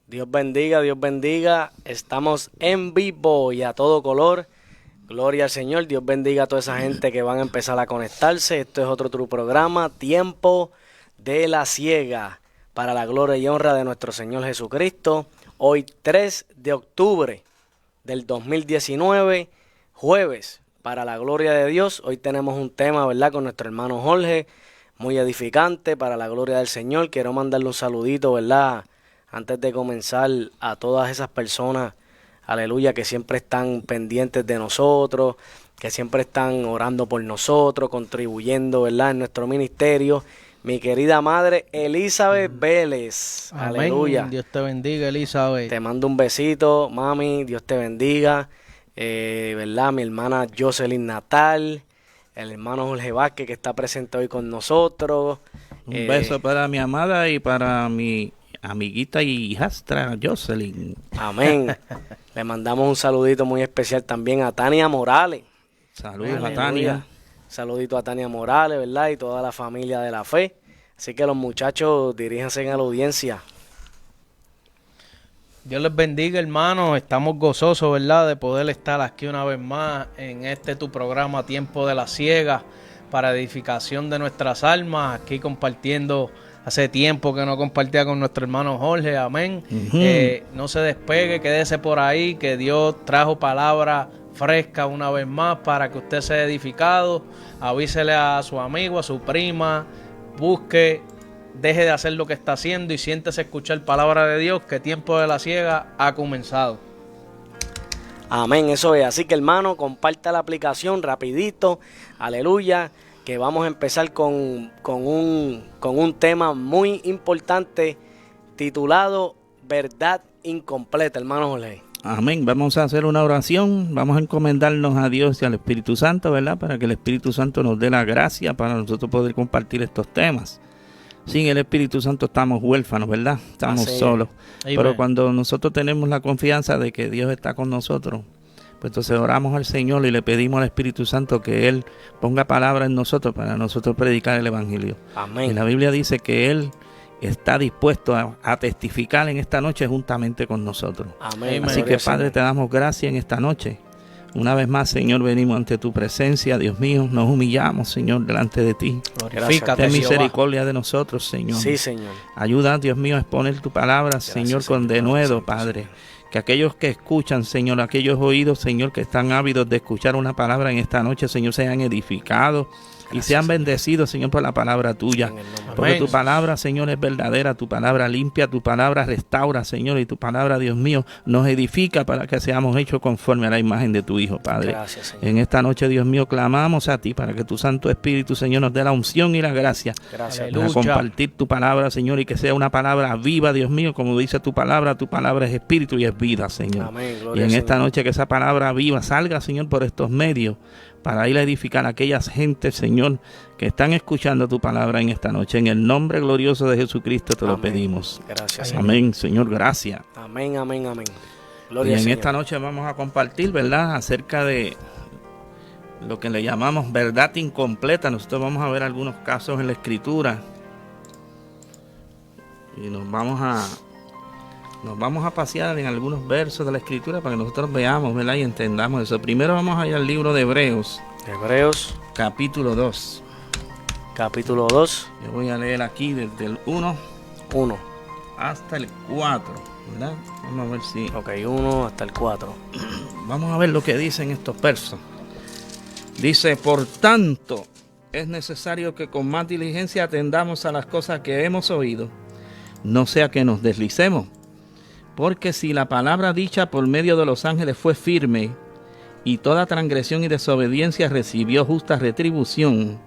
Dios bendiga, Dios bendiga. Estamos en vivo y a todo color. Gloria al Señor. Dios bendiga a toda esa gente que van a empezar a conectarse. Esto es otro tu programa, Tiempo de la Siega, para la gloria y honra de nuestro Señor Jesucristo. Hoy 3 de octubre del 2019, jueves, para la gloria de Dios. Hoy tenemos un tema, ¿verdad?, con nuestro hermano Jorge, muy edificante para la gloria del Señor. Quiero mandarle un saludito, ¿verdad?, antes de comenzar, a todas esas personas, aleluya, que siempre están pendientes de nosotros, que siempre están orando por nosotros, contribuyendo, ¿verdad?, en nuestro ministerio. Mi querida madre Elizabeth Vélez, Amén. aleluya. Dios te bendiga, Elizabeth. Te mando un besito, mami, Dios te bendiga. ¿Verdad? Mi hermana Jocelyn Natal, el hermano Jorge Vázquez que está presente hoy con nosotros. Un beso para mi amada y para mi amiguita y hijastra Jocelyn. Amén. Le mandamos un saludito muy especial también a Tania Morales. Saludos Aleluya. a Tania. Saludito a Tania Morales, ¿verdad? Y toda la familia de la fe. Así que los muchachos, diríjanse a la audiencia. Dios les bendiga, hermanos. Estamos gozosos, ¿verdad?, de poder estar aquí una vez más en tu programa Tiempo de la Siega, para edificación de nuestras almas. Aquí compartiendo, hace tiempo que no compartía con nuestro hermano Jorge, amén. No se despegue, quédese por ahí, que Dios trajo palabra fresca una vez más para que usted sea edificado. Avísele a su amigo, a su prima, busque, deje de hacer lo que está haciendo y siéntese a escuchar palabra de Dios, que Tiempo de la Siega ha comenzado. Amén, eso es. Así que, hermano, comparta la aplicación rapidito, aleluya, que vamos a empezar con un tema muy importante titulado Verdad Incompleta, hermano Jorge. Amén. Vamos a hacer una oración. Vamos a encomendarnos a Dios y al Espíritu Santo, ¿verdad? Para que el Espíritu Santo nos dé la gracia para nosotros poder compartir estos temas. Sin el Espíritu Santo estamos huérfanos, ¿verdad? Estamos solos. Amen. Pero cuando nosotros tenemos la confianza de que Dios está con nosotros, pues entonces oramos al Señor y le pedimos al Espíritu Santo que Él ponga palabra en nosotros para nosotros predicar el Evangelio. Amén. Y la Biblia dice que Él está dispuesto a testificar en esta noche juntamente con nosotros. Amén. Así que, Padre, te damos gracias en esta noche. Una vez más, Señor, venimos ante tu presencia, Dios mío, nos humillamos, Señor, delante de ti. Glorifícate, Ten Jehová. misericordia de nosotros, Señor. Sí, Señor. Ayuda, Dios mío, a exponer tu palabra, Gracias, Señor, con Señor. denuedo, Sí, Padre. Señor. Que aquellos que escuchan, Señor, aquellos oídos, Señor, que están ávidos de escuchar una palabra en esta noche, Señor, sean edificados y sean Señor. bendecidos, Señor, por la palabra tuya. En el nombre de Porque Amén. tu palabra, Señor, es verdadera, tu palabra limpia, tu palabra restaura, Señor, y tu palabra, Dios mío, nos edifica para que seamos hechos conforme a la imagen de tu Hijo, Padre. Gracias, Señor. En esta noche, Dios mío, clamamos a ti para que tu Santo Espíritu, Señor, nos dé la unción y la gracia Gracias. Aleluya. para compartir tu palabra, Señor, y que sea una palabra viva, Dios mío, como dice tu palabra es espíritu y es vida, Señor. Amén. Y Gloria en al esta Señor. noche que esa palabra viva salga, Señor, por estos medios, para ir a edificar a aquellas gentes, Señor, que están escuchando tu palabra en esta noche. En el nombre glorioso de Jesucristo te lo Amén. pedimos. Gracias, Señor. Amén, Señor, gracias. Amén, amén, amén. Y Gloria al en Señor. esta noche vamos a compartir, ¿verdad?, acerca de lo que le llamamos verdad incompleta. Nosotros vamos a ver algunos casos en la Escritura y nos vamos a pasear en algunos versos de la Escritura para que nosotros veamos, ¿verdad?, y entendamos eso. Primero vamos a ir al libro de Hebreos, Hebreos, capítulo 2. capítulo 2, Yo voy a leer aquí desde el 1 1. hasta el 4, ¿verdad? Vamos a ver si... Ok, 1 hasta el 4. Vamos a ver lo que dicen estos versos. Dice, por tanto, es necesario que con más diligencia atendamos a las cosas que hemos oído, no sea que nos deslicemos. Porque si la palabra dicha por medio de los ángeles fue firme, y toda transgresión y desobediencia recibió justa retribución,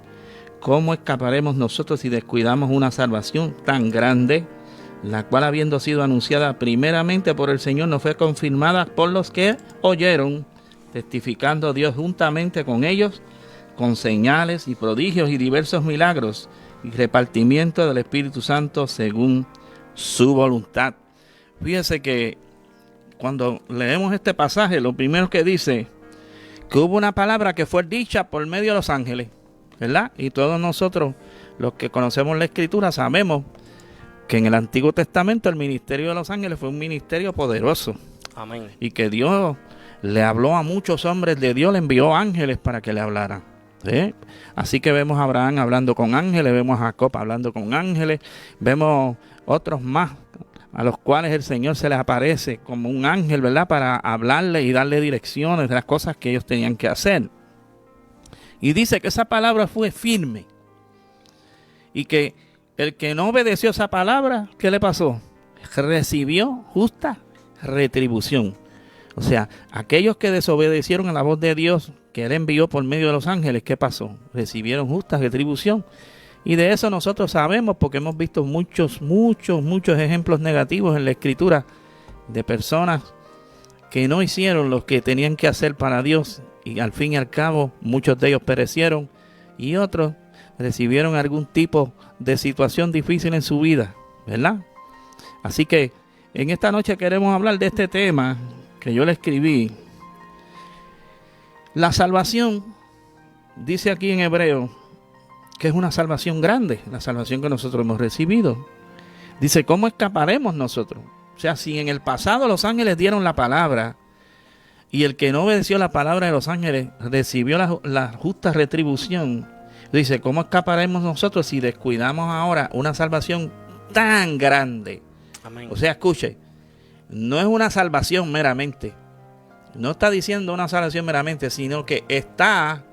¿cómo escaparemos nosotros si descuidamos una salvación tan grande, la cual, habiendo sido anunciada primeramente por el Señor, no fue confirmada por los que oyeron, testificando Dios juntamente con ellos, con señales y prodigios y diversos milagros y repartimiento del Espíritu Santo según su voluntad? Fíjese que cuando leemos este pasaje, lo primero que dice, que hubo una palabra que fue dicha por medio de los ángeles, ¿verdad? Y todos nosotros, los que conocemos la Escritura, sabemos que en el Antiguo Testamento el ministerio de los ángeles fue un ministerio poderoso. Amén. Y que Dios le habló a muchos hombres de Dios, le envió ángeles para que le hablaran. ¿Sí? Así que vemos a Abraham hablando con ángeles, vemos a Jacob hablando con ángeles, vemos otros más a los cuales el Señor se les aparece como un ángel, ¿verdad? Para hablarle y darle direcciones de las cosas que ellos tenían que hacer. Y dice que esa palabra fue firme. Y que el que no obedeció esa palabra, ¿qué le pasó? Recibió justa retribución. O sea, aquellos que desobedecieron a la voz de Dios que Él envió por medio de los ángeles, ¿qué pasó? Recibieron justa retribución. Y de eso nosotros sabemos porque hemos visto muchos ejemplos negativos en la Escritura de personas que no hicieron lo que tenían que hacer para Dios y al fin y al cabo muchos de ellos perecieron y otros recibieron algún tipo de situación difícil en su vida, ¿verdad? Así que en esta noche queremos hablar de este tema que yo le escribí. La salvación, dice aquí en Hebreo, que es una salvación grande, la salvación que nosotros hemos recibido. Dice, ¿cómo escaparemos nosotros? O sea, si en el pasado los ángeles dieron la palabra y el que no obedeció la palabra de los ángeles recibió la justa retribución, dice, ¿cómo escaparemos nosotros si descuidamos ahora una salvación tan grande? Amén. O sea, escuche, no es una salvación meramente, no está diciendo una salvación meramente, sino que está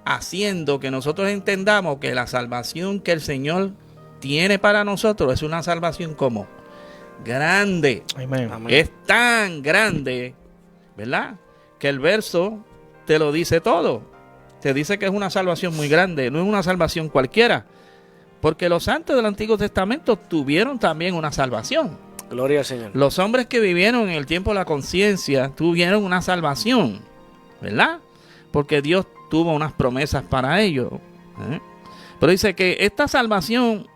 haciendo que nosotros entendamos que la salvación que el Señor tiene para nosotros es una salvación como grande. Amén. Es tan grande, ¿verdad? Que el verso te lo dice todo. Te dice que es una salvación muy grande, no es una salvación cualquiera. Porque los santos del Antiguo Testamento tuvieron también una salvación. Gloria al Señor. Los hombres que vivieron en el tiempo de la conciencia tuvieron una salvación, ¿verdad? Porque Dios tuvo unas promesas para ellos. Pero dice que esta salvación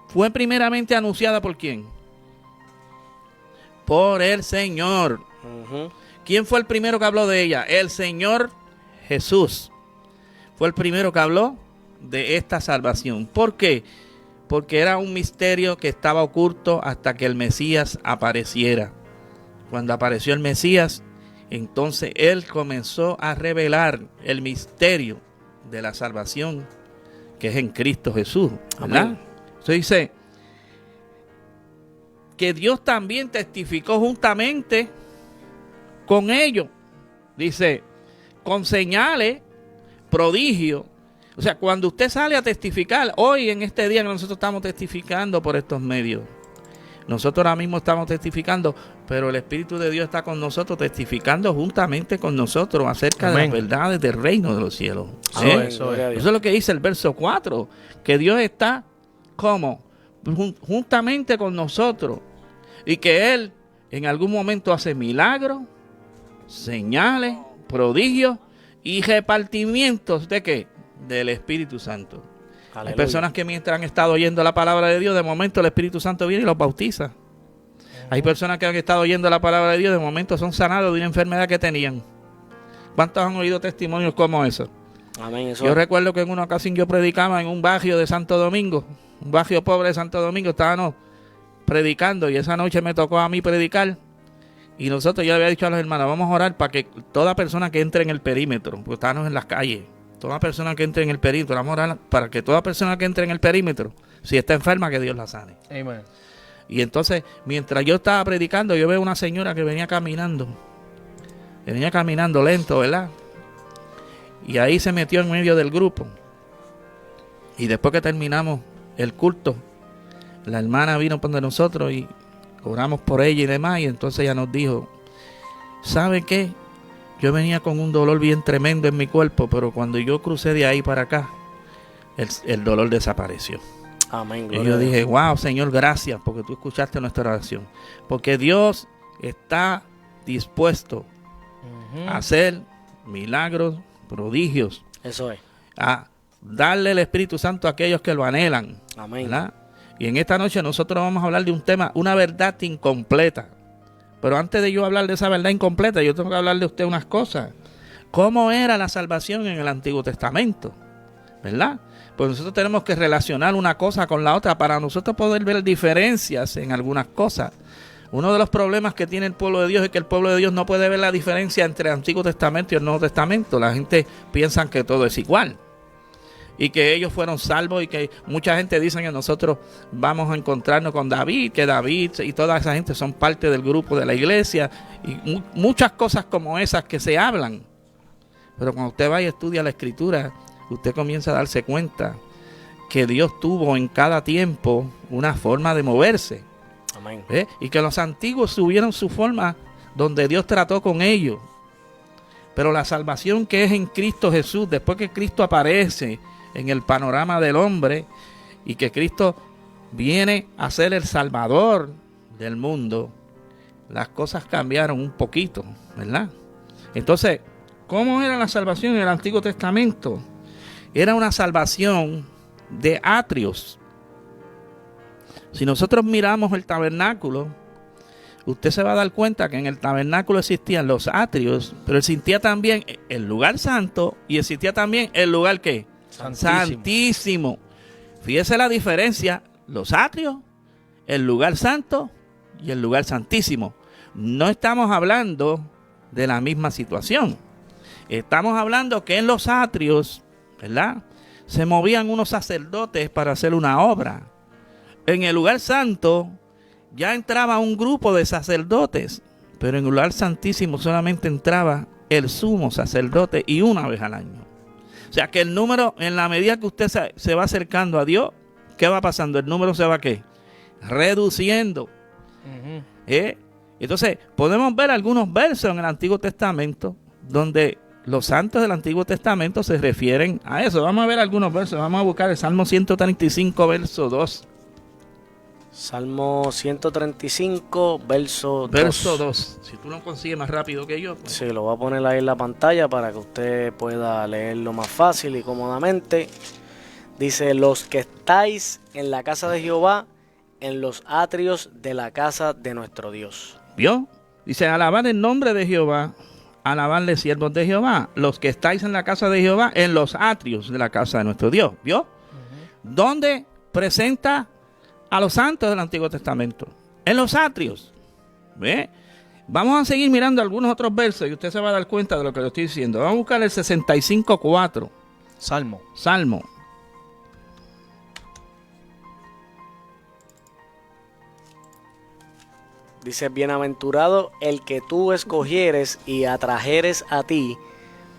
fue primeramente anunciada ¿por quién? Por el Señor. ¿Quién fue el primero que habló de ella? El Señor Jesús. Fue el primero que habló de esta salvación. ¿Por qué? Porque era un misterio que estaba oculto hasta que el Mesías apareciera. Cuando apareció el Mesías, entonces Él comenzó a revelar el misterio de la salvación que es en Cristo Jesús, ¿verdad? Amén. Entonces dice que Dios también testificó juntamente con ellos. Dice, con señales, prodigios. O sea, cuando usted sale a testificar, hoy en este día que nosotros estamos testificando por estos medios, nosotros ahora mismo estamos testificando, pero el Espíritu de Dios está con nosotros, testificando juntamente con nosotros acerca Amén. de las verdades del reino de los cielos. Amén. Eso Gloria a Dios. es lo que dice el verso 4, que Dios está como juntamente con nosotros y que Él en algún momento hace milagros, señales, prodigios y repartimientos ¿de qué? Del Espíritu Santo. Aleluya. Hay personas que mientras han estado oyendo la palabra de Dios, de momento el Espíritu Santo viene y los bautiza. Hay personas que han estado oyendo la palabra de Dios, de momento son sanados de una enfermedad que tenían. ¿Cuántos han oído testimonios como eso? Amén. Eso Yo recuerdo que en una ocasión yo predicaba en un barrio de Santo Domingo, un barrio pobre de Santo Domingo, estábamos predicando y esa noche me tocó a mí predicar. Y nosotros, yo le había dicho a los hermanos, vamos a orar para que toda persona que entre en el perímetro, porque estábamos en las calles, toda persona que entre en el perímetro, vamos a orar para que toda persona que entre en el perímetro, si está enferma, que Dios la sane. Amén. Y entonces, mientras yo estaba predicando, yo veo una señora que venía caminando lento, ¿verdad? Y ahí se metió en medio del grupo. Y después que terminamos el culto, la hermana vino por nosotros y oramos por ella y demás. Y entonces ella nos dijo, ¿sabe qué? Yo venía con un dolor bien tremendo en mi cuerpo, pero cuando yo crucé de ahí para acá, el dolor desapareció. Amén. Y Gloria yo a Dios. dije, wow, Señor, gracias, porque tú escuchaste nuestra oración. Porque Dios está dispuesto a hacer milagros, prodigios, Eso es. a darle el Espíritu Santo a aquellos que lo anhelan. Amén. ¿Verdad? Y en esta noche nosotros vamos a hablar de un tema, una verdad incompleta. Pero antes de yo hablar de esa verdad incompleta, yo tengo que hablarle a usted unas cosas. ¿Cómo era la salvación en el Antiguo Testamento? ¿Verdad? Pues nosotros tenemos que relacionar una cosa con la otra para nosotros poder ver diferencias en algunas cosas. Uno de los problemas que tiene el pueblo de Dios es que el pueblo de Dios no puede ver la diferencia entre el Antiguo Testamento y el Nuevo Testamento. La gente piensa que todo es igual y que ellos fueron salvos, y que mucha gente dice que nosotros vamos a encontrarnos con David, que David y toda esa gente son parte del grupo de la iglesia, y muchas cosas como esas que se hablan. Pero cuando usted va y estudia la Escritura, usted comienza a darse cuenta que Dios tuvo en cada tiempo una forma de moverse. Amén. Y que los antiguos tuvieron su forma donde Dios trató con ellos. Pero la salvación que es en Cristo Jesús, después que Cristo aparece en el panorama del hombre y que Cristo viene a ser el Salvador del mundo, las cosas cambiaron un poquito, ¿verdad? Entonces, ¿cómo era la salvación en el Antiguo Testamento? Era una salvación de atrios. Si nosotros miramos el tabernáculo, usted se va a dar cuenta que en el tabernáculo existían los atrios, pero existía también el lugar santo y existía también el lugar ¿qué? Santísimo. Fíjese la diferencia, los atrios, el lugar santo y el lugar santísimo. No estamos hablando de la misma situación. Estamos hablando que en los atrios, ¿verdad?, se movían unos sacerdotes para hacer una obra. En el lugar santo ya entraba un grupo de sacerdotes, pero en el lugar santísimo solamente entraba el sumo sacerdote, y una vez al año. O sea que el número, en la medida que usted se va acercando a Dios, ¿qué va pasando? El número se va ¿qué? Reduciendo. Entonces podemos ver algunos versos en el Antiguo Testamento donde los santos del Antiguo Testamento se refieren a eso. Vamos a ver algunos versos. Vamos a buscar el Salmo 135, verso 2. Salmo 135, verso 2. Verso 2. Si tú lo consigues más rápido que yo. Pues. Sí, lo voy a poner ahí en la pantalla para que usted pueda leerlo más fácil y cómodamente. Dice: los que estáis en la casa de Jehová, en los atrios de la casa de nuestro Dios. ¿Vio? Dice: alabad el nombre de Jehová, alabadle siervos de Jehová, los que estáis en la casa de Jehová, en los atrios de la casa de nuestro Dios. ¿Vio? ¿Dónde presenta a los santos del Antiguo Testamento? En los atrios. ¿Ve? Vamos a seguir mirando algunos otros versos y usted se va a dar cuenta de lo que le estoy diciendo. Vamos a buscar el 65:4. Salmo. Dice: bienaventurado el que tú escogieres y atrajeres a ti,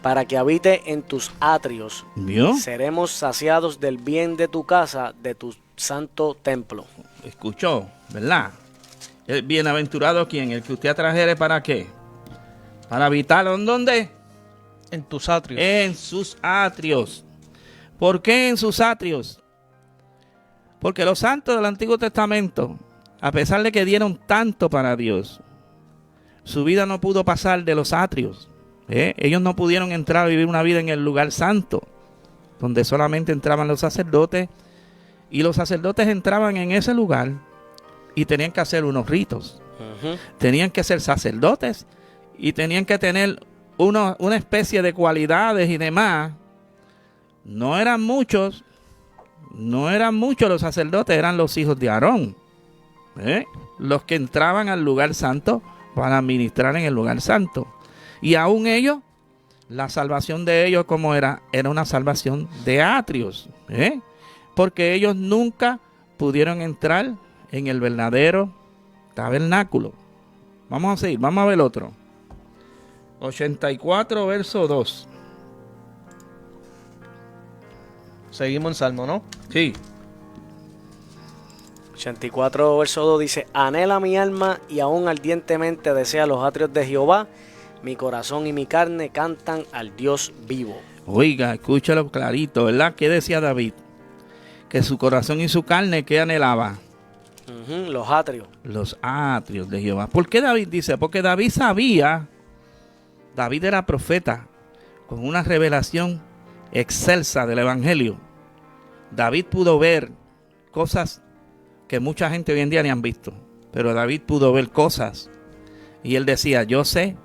para que habite en tus atrios. ¿Vio? Seremos saciados del bien de tu casa, de tu santo templo. Escuchó, ¿verdad? El bienaventurado, ¿quién? El que usted atrajere, ¿para qué? Para habitar, ¿en dónde? En tus atrios. En sus atrios. ¿Por qué en sus atrios? Porque los santos del Antiguo Testamento, a pesar de que dieron tanto para Dios, su vida no pudo pasar de los atrios. Ellos no pudieron entrar a vivir una vida en el lugar santo, donde solamente entraban los sacerdotes, y los sacerdotes entraban en ese lugar y tenían que hacer unos ritos. Tenían que ser sacerdotes y tenían que tener una especie de cualidades y demás. No eran muchos los sacerdotes, eran los hijos de Aarón, los que entraban al lugar santo para ministrar en el lugar santo. Y aún ellos, la salvación de ellos, ¿cómo era? Era una salvación de atrios, porque ellos nunca pudieron entrar en el verdadero tabernáculo. Vamos a seguir, vamos a ver otro. 84, verso 2. Seguimos en Salmo, ¿no? Sí. 84, verso 2 dice: anhela mi alma y aún ardientemente desea los atrios de Jehová. Mi corazón y mi carne cantan al Dios vivo. Oiga, escúchalo clarito, ¿verdad? ¿Qué decía David? Que su corazón y su carne, ¿qué anhelaba? Los atrios. Los atrios de Jehová. ¿Por qué David dice? Porque David sabía, David era profeta, con una revelación excelsa del Evangelio. David pudo ver cosas que mucha gente hoy en día ni han visto, pero David pudo ver cosas, y él decía: yo sé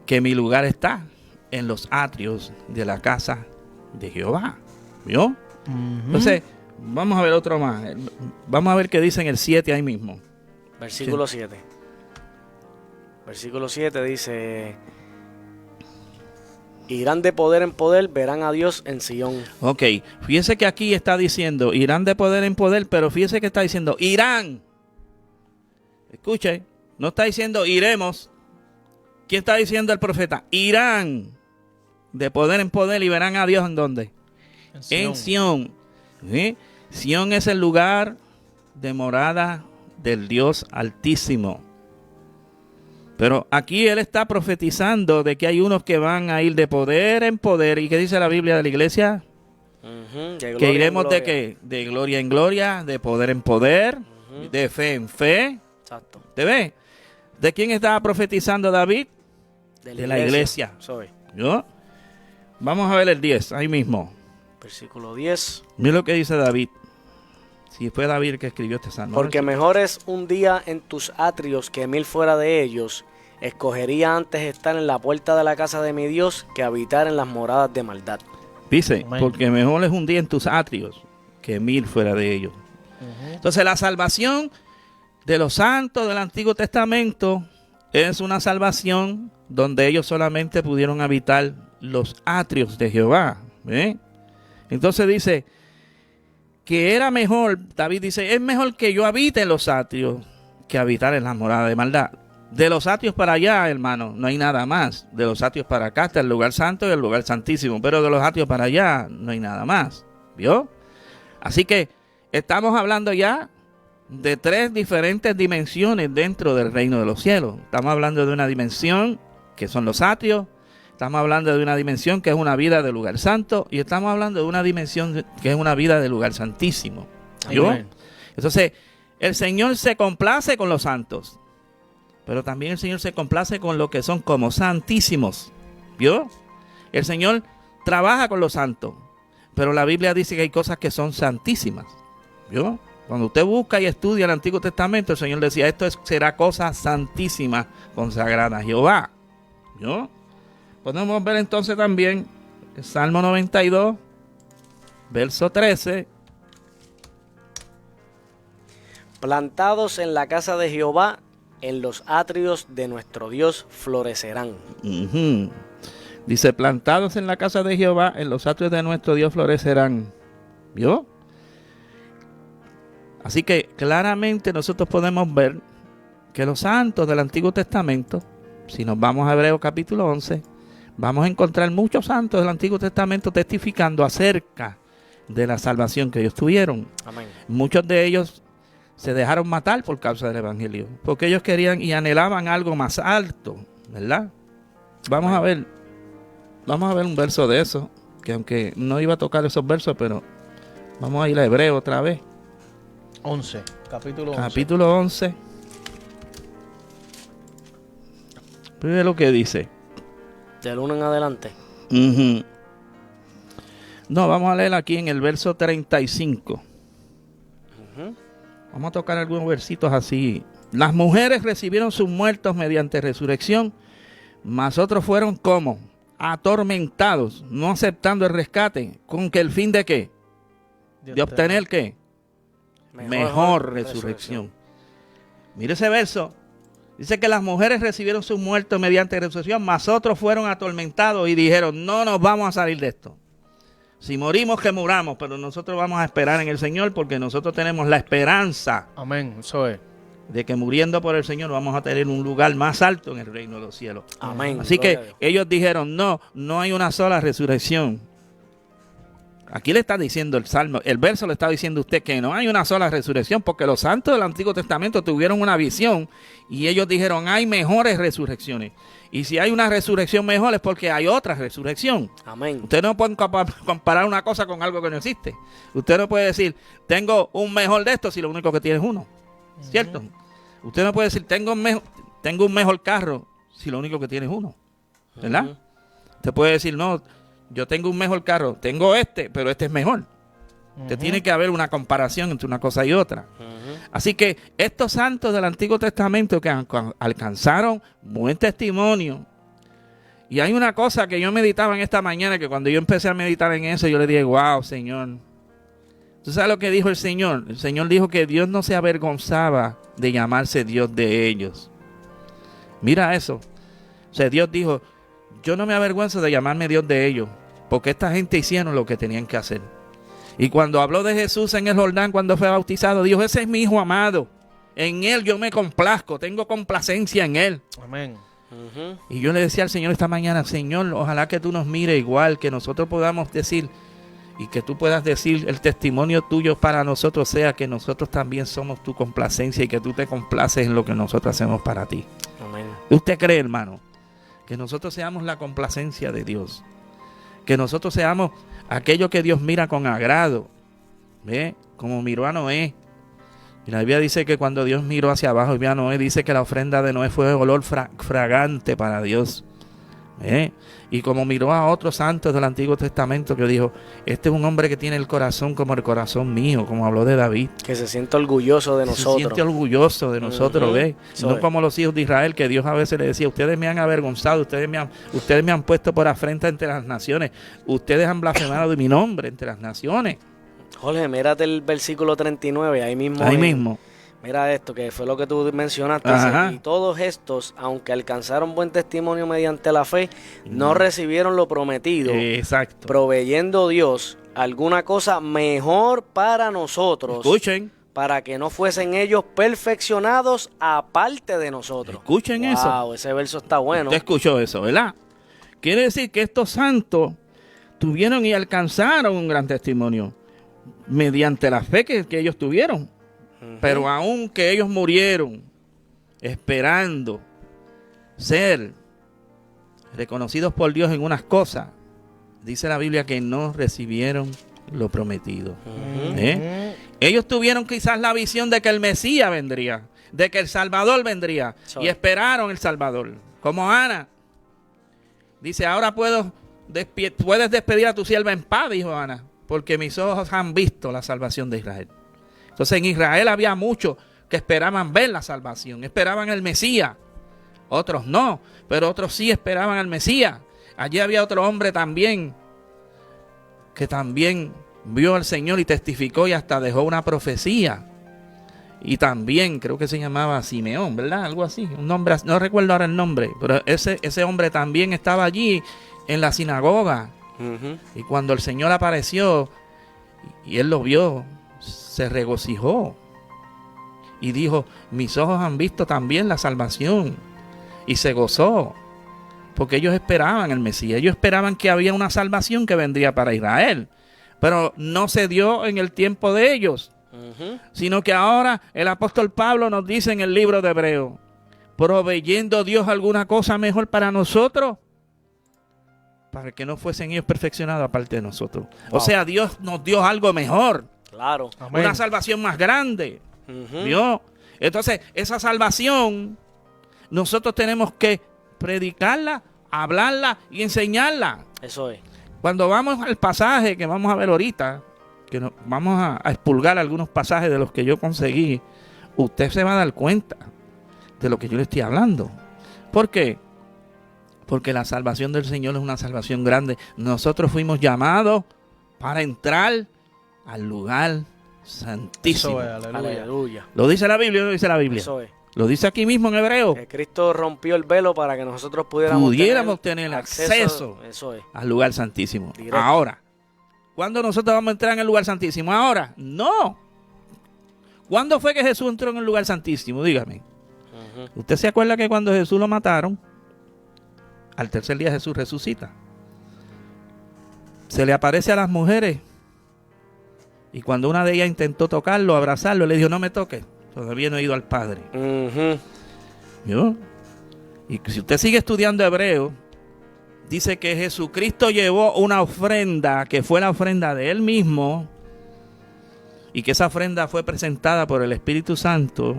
que mi lugar está en los atrios de la casa de Jehová. ¿Vio? Entonces, vamos a ver otro más. Vamos a ver qué dice en el 7 ahí mismo. Versículo 7. Versículo 7 dice: irán de poder en poder, verán a Dios en Sion. Ok, fíjese que aquí está diciendo, irán de poder en poder, pero fíjese que está diciendo, irán. Escuche, no está diciendo iremos. ¿Quién está diciendo el profeta? Irán de poder en poder y verán a Dios ¿en dónde? En Sion. ¿Sí? Sion es el lugar de morada del Dios Altísimo. Pero aquí él está profetizando de que hay unos que van a ir de poder en poder. ¿Y qué dice la Biblia de la iglesia? Que iremos de qué? De gloria en gloria, de poder en poder, de fe en fe. Exacto. ¿Te ves? ¿De quién estaba profetizando David? De la iglesia. Soy. ¿Yo? Vamos a ver el 10, ahí mismo. Versículo 10. Mira lo que dice David. Si fue David el que escribió este salmo. Porque mejor es un día en tus atrios que 1000 fuera de ellos. Escogería antes estar en la puerta de la casa de mi Dios que habitar en las moradas de maldad. Dice, Amén. porque mejor es un día en tus atrios que 1000 fuera de ellos. Entonces la salvación de los santos del Antiguo Testamento es una salvación donde ellos solamente pudieron habitar los atrios de Jehová. ¿Eh? Entonces dice que era mejor, David dice, es mejor que yo habite en los atrios que habitar en las moradas de maldad. De los atrios para allá, hermano, no hay nada más. De los atrios para acá está el lugar santo y el lugar santísimo, pero de los atrios para allá no hay nada más. ¿Vio? Así que estamos hablando ya de 3 diferentes dimensiones dentro del reino de los cielos. Estamos hablando de una dimensión que son los atrios, estamos hablando de una dimensión que es una vida del lugar santo y estamos hablando de una dimensión que es una vida del lugar santísimo. ¿Vio? Amén. Entonces, el Señor se complace con los santos, pero también el Señor se complace con lo que son como santísimos. ¿Vio? El Señor trabaja con los santos, pero la Biblia dice que hay cosas que son santísimas. ¿Vio? Cuando usted busca y estudia el Antiguo Testamento, el Señor decía, será cosa santísima, consagrada a Jehová. ¿Vio? Podemos ver entonces también el Salmo 92, verso 13. Plantados en la casa de Jehová, en los atrios de nuestro Dios florecerán. Dice, plantados en la casa de Jehová, en los atrios de nuestro Dios florecerán. ¿Vio? Así que claramente nosotros podemos ver que los santos del Antiguo Testamento, si nos vamos a Hebreos capítulo 11, vamos a encontrar muchos santos del Antiguo Testamento testificando acerca de la salvación que ellos tuvieron. Amén. Muchos de ellos se dejaron matar por causa del Evangelio, porque ellos querían y anhelaban algo más alto, ¿verdad? Vamos a ver un verso de eso, que aunque no iba a tocar esos versos, pero vamos a ir a Hebreo otra vez. 11, capítulo 11. Capítulo 11. Mire lo que dice. Del 1 en adelante. No, vamos a leer aquí en el verso 35. Vamos a tocar algunos versitos así. Las mujeres recibieron sus muertos mediante resurrección, mas otros fueron como atormentados, no aceptando el rescate, con que el fin de qué, de obtener qué, mejor resurrección. Mire ese verso. Dice que las mujeres recibieron sus muertos mediante resurrección, mas otros fueron atormentados y dijeron, no nos vamos a salir de esto. Si morimos, que muramos, pero nosotros vamos a esperar en el Señor porque nosotros tenemos la esperanza. Amén, eso es. De que muriendo por el Señor vamos a tener un lugar más alto en el reino de los cielos. Amén. Así Gloria a que Dios. ellos dijeron, no hay una sola resurrección. Aquí le está diciendo el Salmo, el verso le está diciendo a usted que no hay una sola resurrección, porque los santos del Antiguo Testamento tuvieron una visión y ellos dijeron, hay mejores resurrecciones. Y si hay una resurrección mejor es porque hay otra resurrección. Amén. Usted no puede comparar una cosa con algo que no existe. Usted no puede decir, tengo un mejor de esto si lo único que tiene es uno. ¿Cierto? Usted no puede decir, tengo un mejor carro si lo único que tiene es uno. ¿Verdad? Usted puede decir, no, yo tengo un mejor carro, tengo este, pero este es mejor. Usted tiene que haber una comparación entre una cosa y otra. Así que estos santos del Antiguo Testamento que alcanzaron buen testimonio. Y hay una cosa que yo meditaba en esta mañana, que cuando yo empecé a meditar en eso, yo le dije, wow, Señor, ¿Tú sabes lo que dijo el Señor? El Señor dijo que Dios no se avergonzaba de llamarse Dios de ellos. Mira eso. O sea, Dios dijo, yo no me avergüenzo de llamarme Dios de ellos, porque esta gente hicieron lo que tenían que hacer. Y cuando habló de Jesús en el Jordán, cuando fue bautizado, dijo, ese es mi hijo amado. En él yo me complazco, tengo complacencia en él. Amén. Y yo le decía al Señor esta mañana, Señor, ojalá que tú nos mires igual, que nosotros podamos decir, y que tú puedas decir, el testimonio tuyo para nosotros sea que nosotros también somos tu complacencia y que tú te complaces en lo que nosotros hacemos para ti. Amén. ¿Usted cree, hermano, que nosotros seamos la complacencia de Dios? Que nosotros seamos aquello que Dios mira con agrado, ¿ve? Como miró a Noé. Y la Biblia dice que cuando Dios miró hacia abajo y vio a Noé, dice que la ofrenda de Noé fue olor fragante para Dios. Y como miró a otros santos del Antiguo Testamento, que dijo, este es un hombre que tiene el corazón como el corazón mío, como habló de David. Que se siente orgulloso de nosotros. Se siente orgulloso de nosotros, ¿ves? No como los hijos de Israel, que Dios a veces le decía, ustedes me han avergonzado, ustedes me han puesto por afrenta entre las naciones, ustedes han blasfemado de mi nombre entre las naciones. Jorge, mírate el versículo 39, ahí mismo. Ahí mismo. Mira esto, que fue lo que tú mencionaste. Ajá. Y todos estos, aunque alcanzaron buen testimonio mediante la fe, no recibieron lo prometido. Exacto. Proveyendo Dios alguna cosa mejor para nosotros. Escuchen. Para que no fuesen ellos perfeccionados aparte de nosotros. Escuchen eso. Wow, ese verso está bueno. Usted escuchó eso, ¿verdad? Quiere decir que estos santos tuvieron y alcanzaron un gran testimonio mediante la fe que ellos tuvieron. Pero aun que ellos murieron esperando ser reconocidos por Dios en unas cosas, dice la Biblia que no recibieron lo prometido. Ellos tuvieron quizás la visión de que el Mesías vendría, de que el Salvador vendría, y esperaron el Salvador. Como Ana dice, ahora puedes despedir a tu sierva en paz, dijo Ana, porque mis ojos han visto la salvación de Israel. Entonces en Israel había muchos que esperaban ver la salvación, esperaban el Mesías. Otros no, pero otros sí esperaban al Mesías. Allí había otro hombre también que también vio al Señor y testificó y hasta dejó una profecía. Y también creo que se llamaba Simeón, ¿verdad? Algo así, un nombre, no recuerdo ahora el nombre, pero ese hombre también estaba allí en la sinagoga. Y cuando el Señor apareció y él lo vio, se regocijó y dijo, mis ojos han visto también la salvación, y se gozó porque ellos esperaban el Mesías, ellos esperaban que había una salvación que vendría para Israel, pero no se dio en el tiempo de ellos, sino que ahora el apóstol Pablo nos dice en el libro de Hebreos, proveyendo Dios alguna cosa mejor para nosotros, para que no fuesen ellos perfeccionados aparte de nosotros. O sea, Dios nos dio algo mejor. Claro. Una salvación más grande. ¿Vio? Entonces, esa salvación nosotros tenemos que predicarla, hablarla y enseñarla. Eso es. Cuando vamos al pasaje que vamos a ver ahorita, que vamos a expurgar algunos pasajes de los que yo conseguí, usted se va a dar cuenta de lo que yo le estoy hablando. ¿Por qué? Porque la salvación del Señor es una salvación grande. Nosotros fuimos llamados para entrar al lugar santísimo. Eso es, aleluya. Aleluya. ¿Lo dice la Biblia o no lo dice la Biblia? Eso es. Lo dice aquí mismo en Hebreo. Que Cristo rompió el velo para que nosotros pudiéramos tener acceso eso es. al lugar santísimo. Directo. Ahora, ¿cuándo nosotros vamos a entrar en el lugar santísimo? Ahora, no. ¿Cuándo fue que Jesús entró en el lugar santísimo? Dígame. ¿Usted se acuerda que cuando Jesús lo mataron, al tercer día Jesús resucita? Se le aparece a las mujeres y cuando una de ellas intentó tocarlo, abrazarlo, le dijo, no me toques, todavía no he ido al Padre. ¿Yo? Y si usted sigue estudiando Hebreo, dice que Jesucristo llevó una ofrenda que fue la ofrenda de Él mismo y que esa ofrenda fue presentada por el Espíritu Santo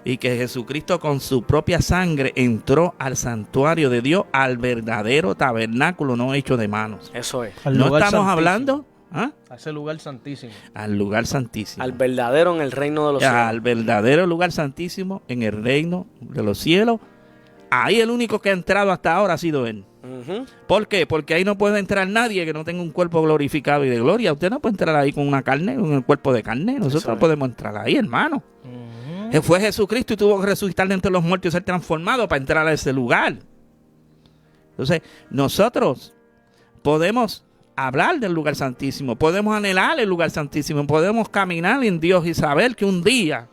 y que Jesucristo con su propia sangre entró al santuario de Dios, al verdadero tabernáculo no hecho de manos. Eso es. No estamos hablando a ese lugar santísimo. Al lugar santísimo. Al verdadero en el reino de los cielos. Al verdadero lugar santísimo en el reino de los cielos. Ahí el único que ha entrado hasta ahora ha sido Él. Ujú. ¿Por qué? Porque ahí no puede entrar nadie que no tenga un cuerpo glorificado y de gloria. Usted no puede entrar ahí con una carne, con el cuerpo de carne. Nosotros Eso no es. podemos entrar ahí, hermano. Ujú. Fue Jesucristo y tuvo que resucitar de entre los muertos y ser transformado para entrar a ese lugar. Entonces, nosotros podemos hablar del lugar santísimo, podemos anhelar el lugar santísimo, podemos caminar en Dios y saber que un día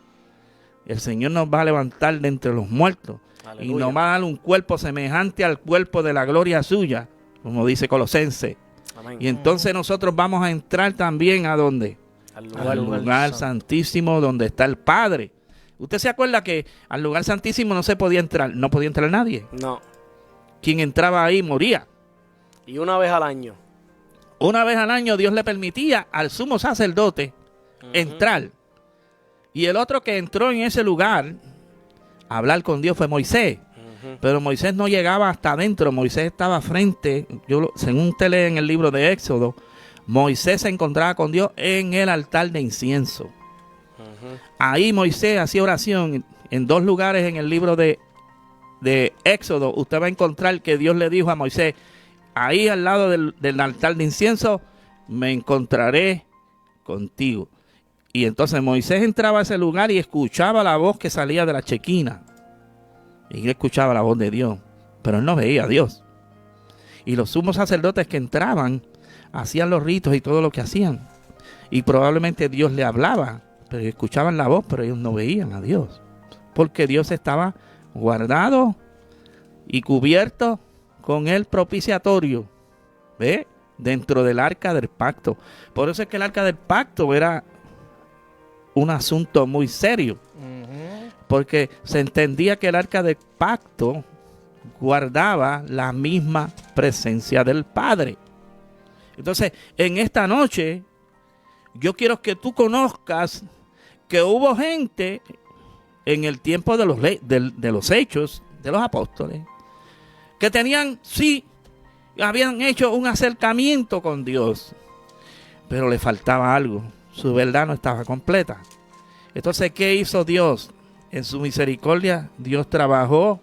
el Señor nos va a levantar de entre los muertos. Aleluya. Y nos va a dar un cuerpo semejante al cuerpo de la gloria suya, como dice Colosenses. Amén. Y entonces nosotros vamos a entrar también ¿a dónde? Al Al lugar. lugar santísimo donde está el Padre. ¿Usted se acuerda que al lugar santísimo no se podía entrar? No podía entrar nadie. No. Quien entraba ahí moría. Y una vez al año. Una vez al año Dios le permitía al sumo sacerdote entrar. Y el otro que entró en ese lugar a hablar con Dios fue Moisés. Ujú. Pero Moisés no llegaba hasta adentro. Moisés estaba frente. Según usted lee en el libro de Éxodo, Moisés se encontraba con Dios en el altar de incienso. Ujú. Ahí Moisés hacía oración en dos lugares en el libro de Éxodo. Usted va a encontrar que Dios le dijo a Moisés, ahí al lado del altar de incienso, me encontraré contigo. Y entonces Moisés entraba a ese lugar y escuchaba la voz que salía de la chequina. Y él escuchaba la voz de Dios, pero él no veía a Dios. Y los sumos sacerdotes que entraban hacían los ritos y todo lo que hacían. Y probablemente Dios le hablaba, pero escuchaban la voz, pero ellos no veían a Dios. Porque Dios estaba guardado y cubierto con el propiciatorio, ¿ve? Dentro del arca del pacto. Por eso es que el arca del pacto era un asunto muy serio, Ujú. porque se entendía que el arca del pacto guardaba la misma presencia del Padre. Entonces, en esta noche, yo quiero que tú conozcas que hubo gente en el tiempo de los hechos de los apóstoles que tenían, sí, habían hecho un acercamiento con Dios, pero le faltaba algo. Su verdad no estaba completa. Entonces, ¿qué hizo Dios? En su misericordia, Dios trabajó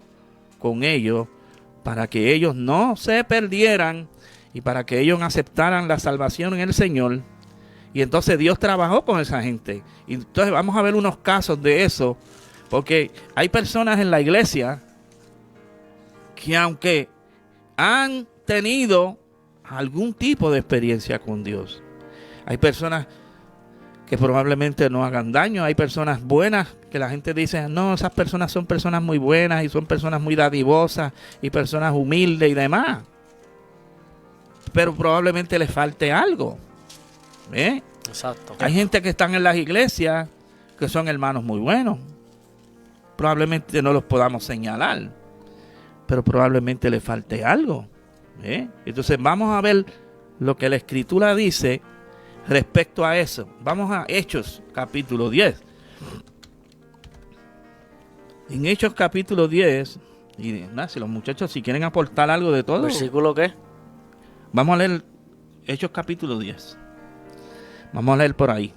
con ellos para que ellos no se perdieran y para que ellos aceptaran la salvación en el Señor. Y entonces Dios trabajó con esa gente. Y entonces vamos a ver unos casos de eso, porque hay personas en la iglesia que aunque han tenido algún tipo de experiencia con Dios, hay personas que probablemente no hagan daño, hay personas buenas que la gente dice, no, esas personas son personas muy buenas y son personas muy dadivosas y personas humildes y demás. Pero probablemente les falte algo. ¿Eh? Exacto. Hay gente que están en las iglesias que son hermanos muy buenos. Probablemente no los podamos señalar, pero probablemente les falte algo. ¿Eh? Entonces vamos a ver lo que la Escritura dice respecto a eso. Vamos a Hechos capítulo 10. En Hechos capítulo 10, y nada, si los muchachos si quieren aportar algo de todo, ¿Versículo qué? vamos a leer Hechos capítulo 10. Vamos a leer por ahí.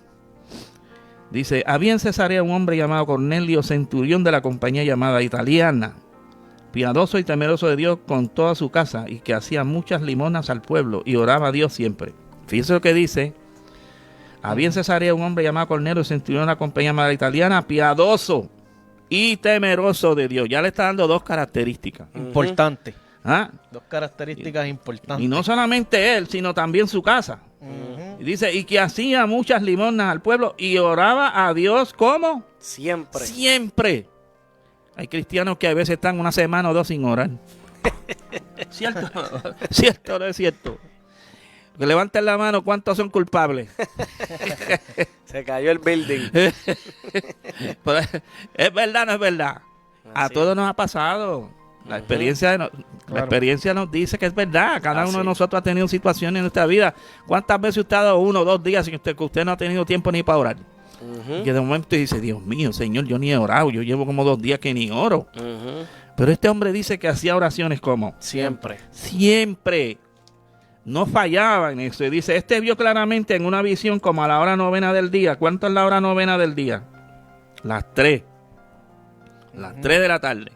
Dice, había en Cesarea un hombre llamado Cornelio, centurión de la compañía llamada Italiana, piadoso y temeroso de Dios con toda su casa, y que hacía muchas limonas al pueblo y oraba a Dios siempre. Fíjense lo que dice. Había en Cesarea un hombre llamado Cornelio, centurión de la compañía llamada Italiana, piadoso y temeroso de Dios. Ya le está dando dos características. Importante. ¿Ah? Dos características importantes. Y no solamente él, sino también su casa. Ujú. Y dice, y que hacía muchas limonas al pueblo y oraba a Dios, ¿cómo? Siempre. Siempre. Hay cristianos que a veces están una semana o dos sin orar. ¿Cierto? ¿Cierto o no es cierto? Que levanten la mano, ¿cuántos son culpables? Se cayó el building. Pero, ¿es verdad o no es verdad? A Así. todos nos ha pasado. La experiencia, la experiencia nos dice que es verdad. Cada uno de nosotros ha tenido situaciones en nuestra vida. ¿Cuántas veces usted ha dado 1 o 2 días sin que usted no ha tenido tiempo ni para orar? Ujú. Y que de momento dice, Dios mío, Señor, yo ni he orado. Yo llevo como 2 días que ni oro. Ujú. Pero este hombre dice que hacía oraciones como Siempre. siempre. No fallaba en eso. Y dice, vio claramente en una visión como a la hora 9 del día. ¿Cuánto es la hora 9 del día? Las 3. Las 3 de la tarde.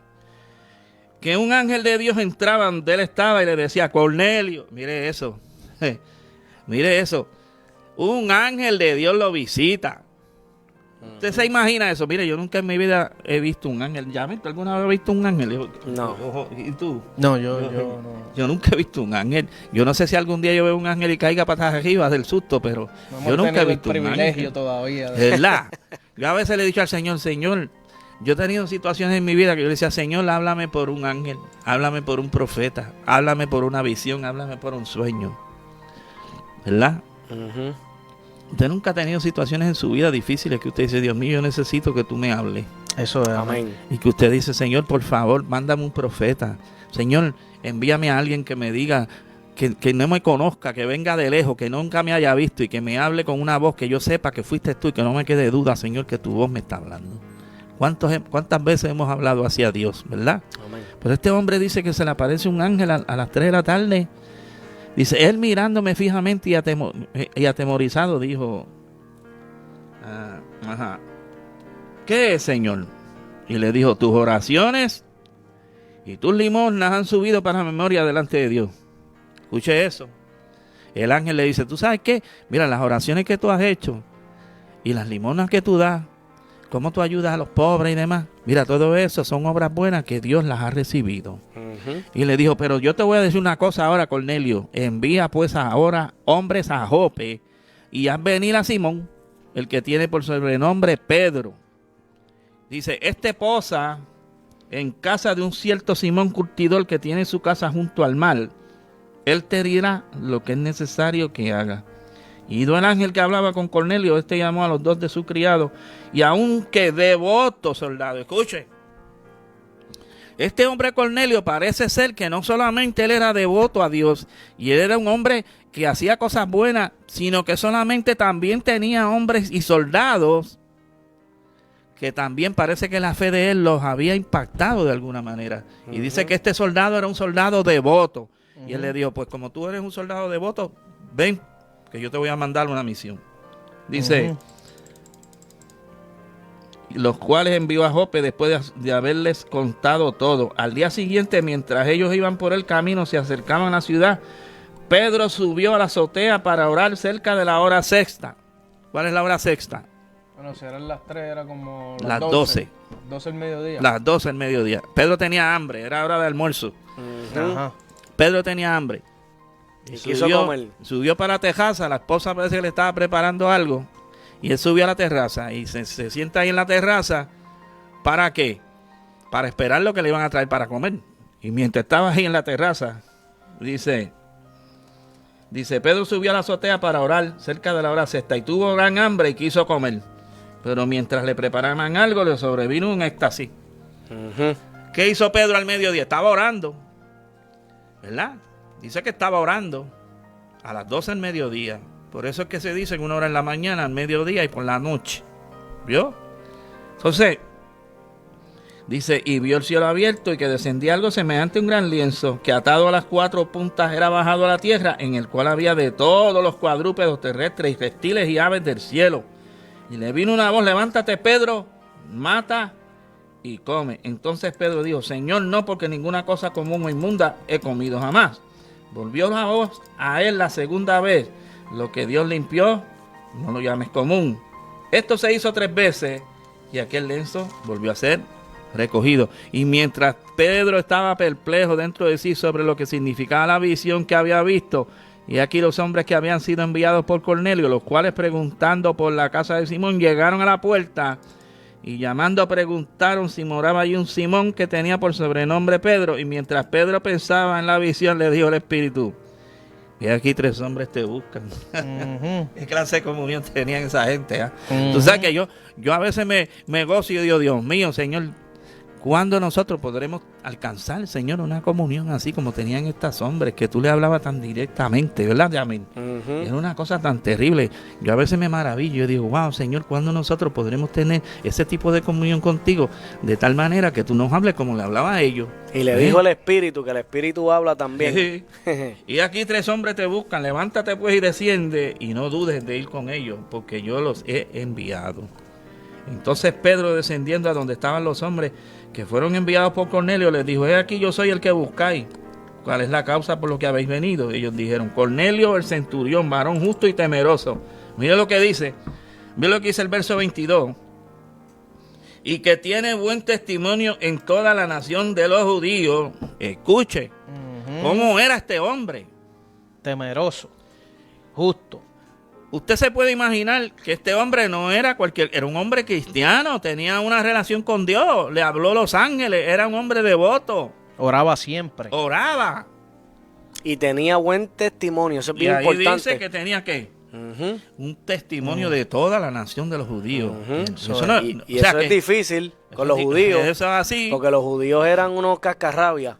que un ángel de Dios entraba donde él estaba y le decía, Cornelio, mire eso, mire eso, un ángel de Dios lo visita. ¿Usted se imagina eso? Mire, yo nunca en mi vida he visto un ángel. ¿Ya ¿tú alguna vez has visto un ángel? No. ¿Y tú? No, yo no. Yo nunca he visto un ángel. Yo no sé si algún día yo veo un ángel y caiga patas arriba del susto, pero No yo nunca he visto el un privilegio ángel. todavía. ¿Verdad? Yo a veces le he dicho al Señor, Señor, yo he tenido situaciones en mi vida que yo le decía, Señor, háblame por un ángel, háblame por un profeta, háblame por una visión, háblame por un sueño. ¿Verdad? Ujú. Usted nunca ha tenido situaciones en su vida difíciles que usted dice, Dios mío, yo necesito que tú me hables. Eso es. Amén. Y que usted dice, Señor, por favor, mándame un profeta. Señor, envíame a alguien que me diga, que no me conozca, que venga de lejos, que nunca me haya visto y que me hable con una voz que yo sepa que fuiste tú y que no me quede duda, Señor, que tu voz me está hablando. ¿Cuántas veces hemos hablado así a Dios, verdad? Amén. Pero este hombre dice que se le aparece un ángel a las 3 de la tarde. Dice, él mirándome fijamente y atemorizado dijo, ¿qué es, Señor? Y le dijo, tus oraciones y tus limosnas han subido para la memoria delante de Dios. Escuche eso. El ángel le dice, ¿tú sabes qué? Mira, las oraciones que tú has hecho y las limosnas que tú das, cómo tú ayudas a los pobres y demás. Mira, todo eso son obras buenas que Dios las ha recibido. Ujú. Y le dijo, pero yo te voy a decir una cosa ahora, Cornelio. Envía pues ahora hombres a Jope y haz venir a Simón, el que tiene por sobrenombre Pedro. Dice, este posa en casa de un cierto Simón curtidor que tiene su casa junto al mar. Él te dirá lo que es necesario que haga. Y ido el ángel que hablaba con Cornelio, este llamó a los 2 de sus criados y aunque devoto soldado, escuche, este hombre Cornelio parece ser que no solamente él era devoto a Dios y él era un hombre que hacía cosas buenas, sino que solamente también tenía hombres y soldados que también parece que la fe de él los había impactado de alguna manera. Y dice que este soldado era un soldado devoto. Y él le dijo, pues como tú eres un soldado devoto, ven, que yo te voy a mandar una misión. Dice, los cuales envió a Jope después de haberles contado todo. Al día siguiente, mientras ellos iban por el camino, se acercaban a la ciudad, Pedro subió a la azotea para orar cerca de la hora sexta. ¿Cuál es la hora sexta? Bueno, si eran las 3, era como Las 12. 12 del mediodía. Las 12 del mediodía. Pedro tenía hambre, era hora de almuerzo. Ujú. Ajá. Pedro tenía hambre. Y quiso comer. Subió para la terraza, la esposa parece que le estaba preparando algo. Y él subió a la terraza y se sienta ahí en la terraza. ¿Para qué? Para esperar lo que le iban a traer para comer. Y mientras estaba ahí en la terraza, dice, Pedro subió a la azotea para orar cerca de la hora sexta y tuvo gran hambre y quiso comer. Pero mientras le preparaban algo, le sobrevino un éxtasis. Ujú. ¿Qué hizo Pedro al mediodía? Estaba orando, ¿verdad? Dice que estaba orando a las 12 del mediodía. Por eso es que se dice que una hora en la mañana, al mediodía y por la noche. ¿Vio? Entonces, dice, y vio el cielo abierto y que descendía algo semejante a un gran lienzo, que atado a las 4 puntas era bajado a la tierra, en el cual había de todos los cuadrúpedos terrestres y reptiles y aves del cielo. Y le vino una voz, levántate Pedro, mata y come. Entonces Pedro dijo, Señor, no, porque ninguna cosa común o inmunda he comido jamás. Volvió la voz a él la segunda vez, lo que Dios limpió, no lo llames común. Esto se hizo 3 veces y aquel lienzo volvió a ser recogido. Y mientras Pedro estaba perplejo dentro de sí sobre lo que significaba la visión que había visto, y aquí los hombres que habían sido enviados por Cornelio, los cuales preguntando por la casa de Simón, llegaron a la puerta y llamando preguntaron si moraba allí un Simón que tenía por sobrenombre Pedro. Y mientras Pedro pensaba en la visión, le dijo el Espíritu, y aquí 3 hombres te buscan. ¿Qué clase de comunión tenían esa gente? Tú sabes que yo a veces me gozo y digo, Dios mío, Señor, ¿cuándo nosotros podremos alcanzar, Señor, una comunión así como tenían estos hombres, que tú le hablabas tan directamente, ¿verdad, Yamin? Ujú. Era una cosa tan terrible. Yo a veces me maravillo, yo digo, wow, Señor, ¿cuándo nosotros podremos tener ese tipo de comunión contigo? De tal manera que tú nos hables como le hablaba a ellos. Y le dijo el Espíritu, que el Espíritu habla también. Sí. Y aquí 3 hombres te buscan, levántate pues y desciende, y no dudes de ir con ellos, porque yo los he enviado. Entonces Pedro, descendiendo a donde estaban los hombres que fueron enviados por Cornelio, les dijo: he aquí, yo soy el que buscáis. ¿Cuál es la causa por lo que habéis venido? Ellos dijeron: Cornelio el centurión, varón justo y temeroso. Mire lo que dice. Mire lo que dice el verso 22. Y que tiene buen testimonio en toda la nación de los judíos. Escuche, ¿cómo era este hombre? Temeroso, justo. Usted se puede imaginar que este hombre no era era un hombre cristiano, tenía una relación con Dios, le habló los ángeles, era un hombre devoto. Oraba siempre. Oraba. Y tenía buen testimonio, eso es Y bien ahí importante. dice que tenía ¿qué? Un testimonio de toda la nación de los judíos. Eso no- y o sea eso es que- difícil con eso los es judíos, Eso es así. porque los judíos eran unos cascarrabias.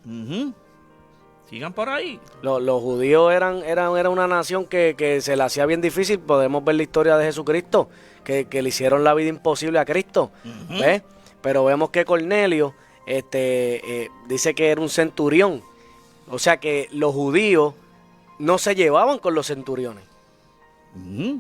Sigan por ahí. Los judíos eran una nación que se le hacía bien difícil. Podemos ver la historia de Jesucristo, que le hicieron la vida imposible a Cristo. ¿Ves? Pero vemos que Cornelio dice que era un centurión. O sea que los judíos no se llevaban con los centuriones.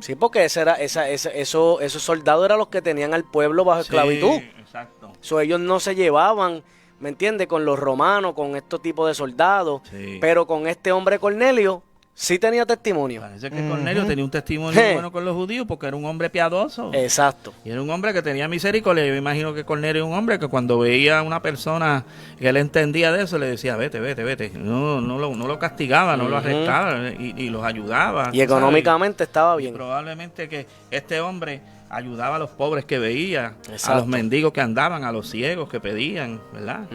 Sí, porque esos soldados eran los que tenían al pueblo bajo esclavitud. Sí, exacto. So, ellos no se llevaban, ¿me entiendes? Con los romanos, con estos tipos de soldados. Sí. Pero con este hombre Cornelio sí tenía testimonio. Parece que Cornelio tenía un testimonio bueno con los judíos porque era un hombre piadoso. Exacto. Y era un hombre que tenía misericordia. Yo me imagino que Cornelio era un hombre que cuando veía a una persona que él entendía de eso, le decía: vete. No lo castigaba, no lo arrestaba y los ayudaba. Y económicamente estaba Y bien. probablemente que este hombre ayudaba a los pobres que veía, a Exacto. los mendigos que andaban, a los ciegos que pedían, ¿verdad?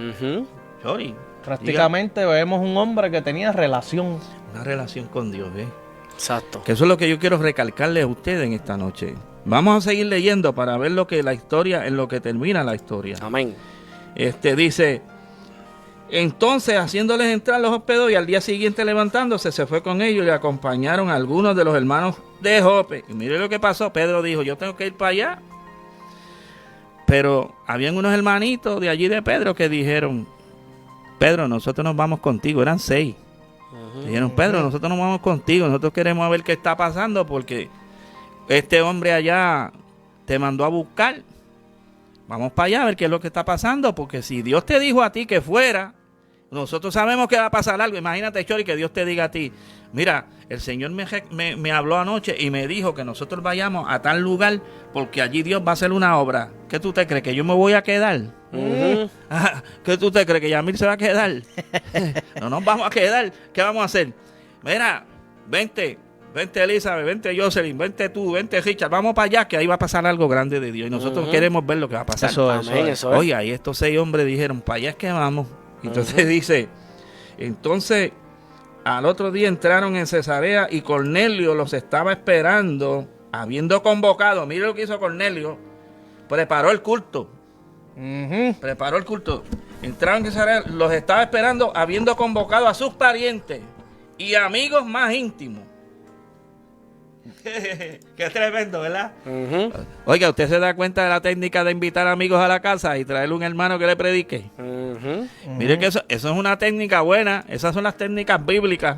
Chori, Prácticamente vemos un hombre que tenía relación. una relación con Dios, ¿eh? Exacto. Que eso es lo que yo quiero recalcarle a ustedes en esta noche. Vamos a seguir leyendo para ver lo que la historia, en lo que termina la historia. Amén. Dice: entonces, haciéndoles entrar, los hospedó, y al día siguiente, levantándose, se fue con ellos y le acompañaron algunos de los hermanos de Jope. Y mire lo que pasó. Pedro dijo: yo tengo que ir para allá. Pero habían unos hermanitos de allí de Pedro que dijeron: Pedro, nosotros nos vamos contigo. Eran 6. Dijeron: Pedro, nosotros nos vamos contigo. Nosotros queremos ver qué está pasando porque este hombre allá te mandó a buscar. Vamos para allá a ver qué es lo que está pasando, porque si Dios te dijo a ti que fuera, nosotros sabemos que va a pasar algo. Imagínate, Chori, que Dios te diga a ti: mira, el Señor me habló anoche y me dijo que nosotros vayamos a tal lugar porque allí Dios va a hacer una obra. ¿Qué tú te crees? ¿Que yo me voy a quedar? ¿Qué tú te crees? ¿Que Yamil se va a quedar? No nos vamos a quedar. ¿Qué vamos a hacer? Mira, vente Elizabeth, vente Jocelyn, vente tú, vente Richard, vamos para allá, que ahí va a pasar algo grande de Dios y nosotros queremos ver lo que va a pasar. Amén, eso es. Oiga, y estos 6 hombres dijeron: para allá es que vamos. Entonces dice: entonces al otro día entraron en Cesarea y Cornelio los estaba esperando, habiendo convocado. Mire lo que hizo Cornelio: preparó el culto. Preparó el culto. Entraron en Cesarea, los estaba esperando, habiendo convocado a sus parientes y amigos más íntimos. Qué tremendo, ¿verdad? Oiga, ¿usted se da cuenta de la técnica de invitar amigos a la casa y traerle un hermano que le predique? Mire que eso es una técnica buena. Esas son las técnicas bíblicas.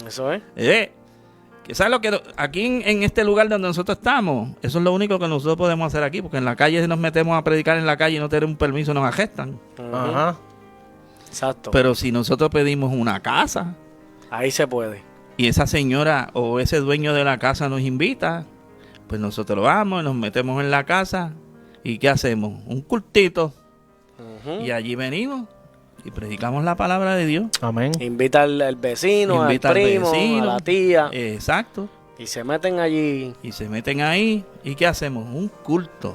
Eso es. ¿Sabes lo que aquí en este lugar donde nosotros estamos? Eso es lo único que nosotros podemos hacer aquí, porque en la calle, si nos metemos a predicar en la calle y no tenemos un permiso, nos arrestan. Ajá. Exacto. Pero si nosotros pedimos una casa Ahí se puede. y esa señora o ese dueño de la casa nos invita, pues nosotros vamos y nos metemos en la casa. ¿Y qué hacemos? Un cultito. Y allí venimos y predicamos la palabra de Dios. Amén. Invita al vecino, Invita al al primo, vecino. a la tía. Exacto. Y se meten allí. Y se meten ahí. ¿Y qué hacemos? Un culto.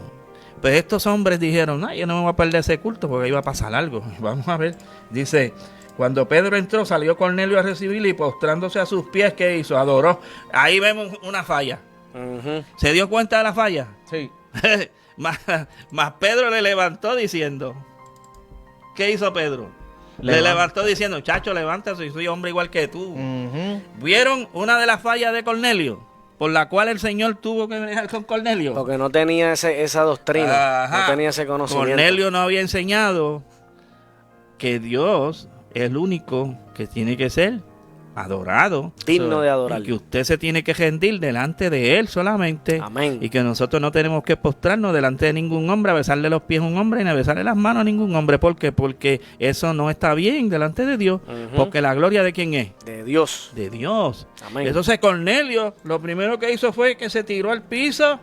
Pues estos hombres dijeron: yo no me voy a perder ese culto porque ahí va a pasar algo. Vamos a ver. Dice: cuando Pedro entró, salió Cornelio a recibirle y postrándose a sus pies, ¿qué hizo? Adoró. Ahí vemos una falla. ¿Se dio cuenta de la falla? Sí. Más Pedro le levantó diciendo: ¿qué hizo Pedro? Le levantó diciendo: chacho, levántate, soy hombre igual que tú. ¿Vieron una de las fallas de Cornelio? Por la cual el Señor tuvo que bregar con Cornelio. Porque no tenía esa doctrina. Ajá. No tenía ese conocimiento. Cornelio no había enseñado que Dios es el único que tiene que ser adorado. Digno de adorar. Y que usted se tiene que rendir delante de Él solamente. Amén. Y que nosotros no tenemos que postrarnos delante de ningún hombre, a besarle los pies a un hombre y a besarle las manos a ningún hombre. ¿Por qué? Porque eso no está bien delante de Dios. Porque la gloria ¿de quién es? De Dios. De Dios. Amén. Entonces Cornelio lo primero que hizo fue que se tiró al piso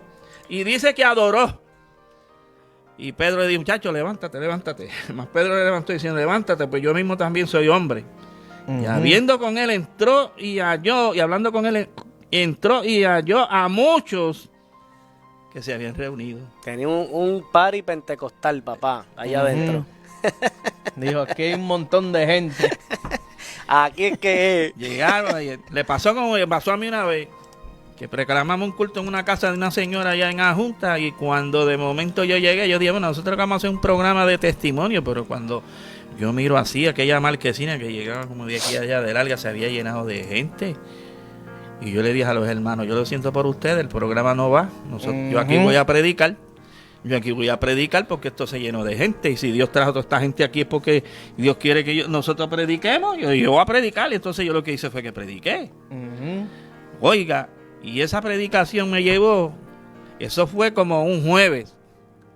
y dice que adoró. Y Pedro le dijo, muchacho, levántate, levántate. Más Pedro le levantó diciendo, levántate, pues yo mismo también soy hombre. Y habiendo con él entró y halló, y hablando con él entró y halló a muchos que se habían reunido. Tenía un party pentecostal, papá, allá adentro. Dijo, aquí hay un montón de gente. Aquí es que es. Llegaron, y le pasó como me pasó a mí una vez, que proclamamos un culto en una casa de una señora allá en Ajunta, y cuando de momento yo llegué, yo dije, bueno, nosotros vamos a hacer un programa de testimonio, pero cuando yo miro así, aquella marquesina que llegaba como de aquí a allá de larga, se había llenado de gente. Y yo le dije a los hermanos, yo lo siento por ustedes, el programa no va, yo aquí voy a predicar. Yo aquí voy a predicar porque esto se llenó de gente. Y si Dios trajo a toda esta gente aquí es porque Dios quiere que nosotros prediquemos. Yo voy a predicar. Y entonces yo lo que hice fue que prediqué. Oiga, y esa predicación me llevó, eso fue como un jueves.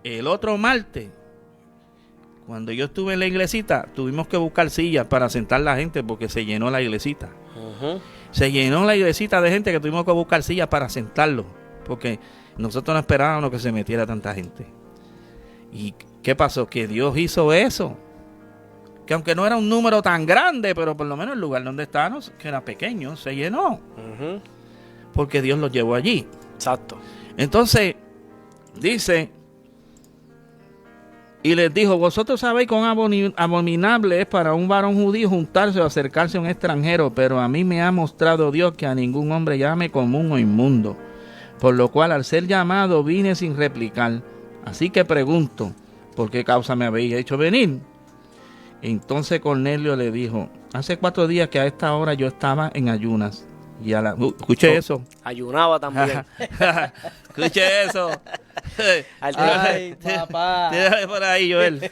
El otro martes, cuando yo estuve en la iglesita, tuvimos que buscar sillas para sentar la gente porque se llenó la iglesita. Se llenó la iglesita de gente que tuvimos que buscar sillas para sentarlo. Porque nosotros no esperábamos que se metiera tanta gente. ¿Y qué pasó? Que Dios hizo eso. Que aunque no era un número tan grande, pero por lo menos el lugar donde estábamos, que era pequeño, se llenó. Porque Dios los llevó allí. Exacto. Entonces, dice, y les dijo, vosotros sabéis cuán abominable es para un varón judío juntarse o acercarse a un extranjero, pero a mí me ha mostrado Dios que a ningún hombre llame común o inmundo. Por lo cual, al ser llamado, vine sin replicar. Así que pregunto, ¿por qué causa me habéis hecho venir? Entonces Cornelio le dijo, hace 4 días que a esta hora yo estaba en ayunas. Y escuche eso. Ayunaba también. Escuche eso. Ay, papá. Tírale por ahí, Joel.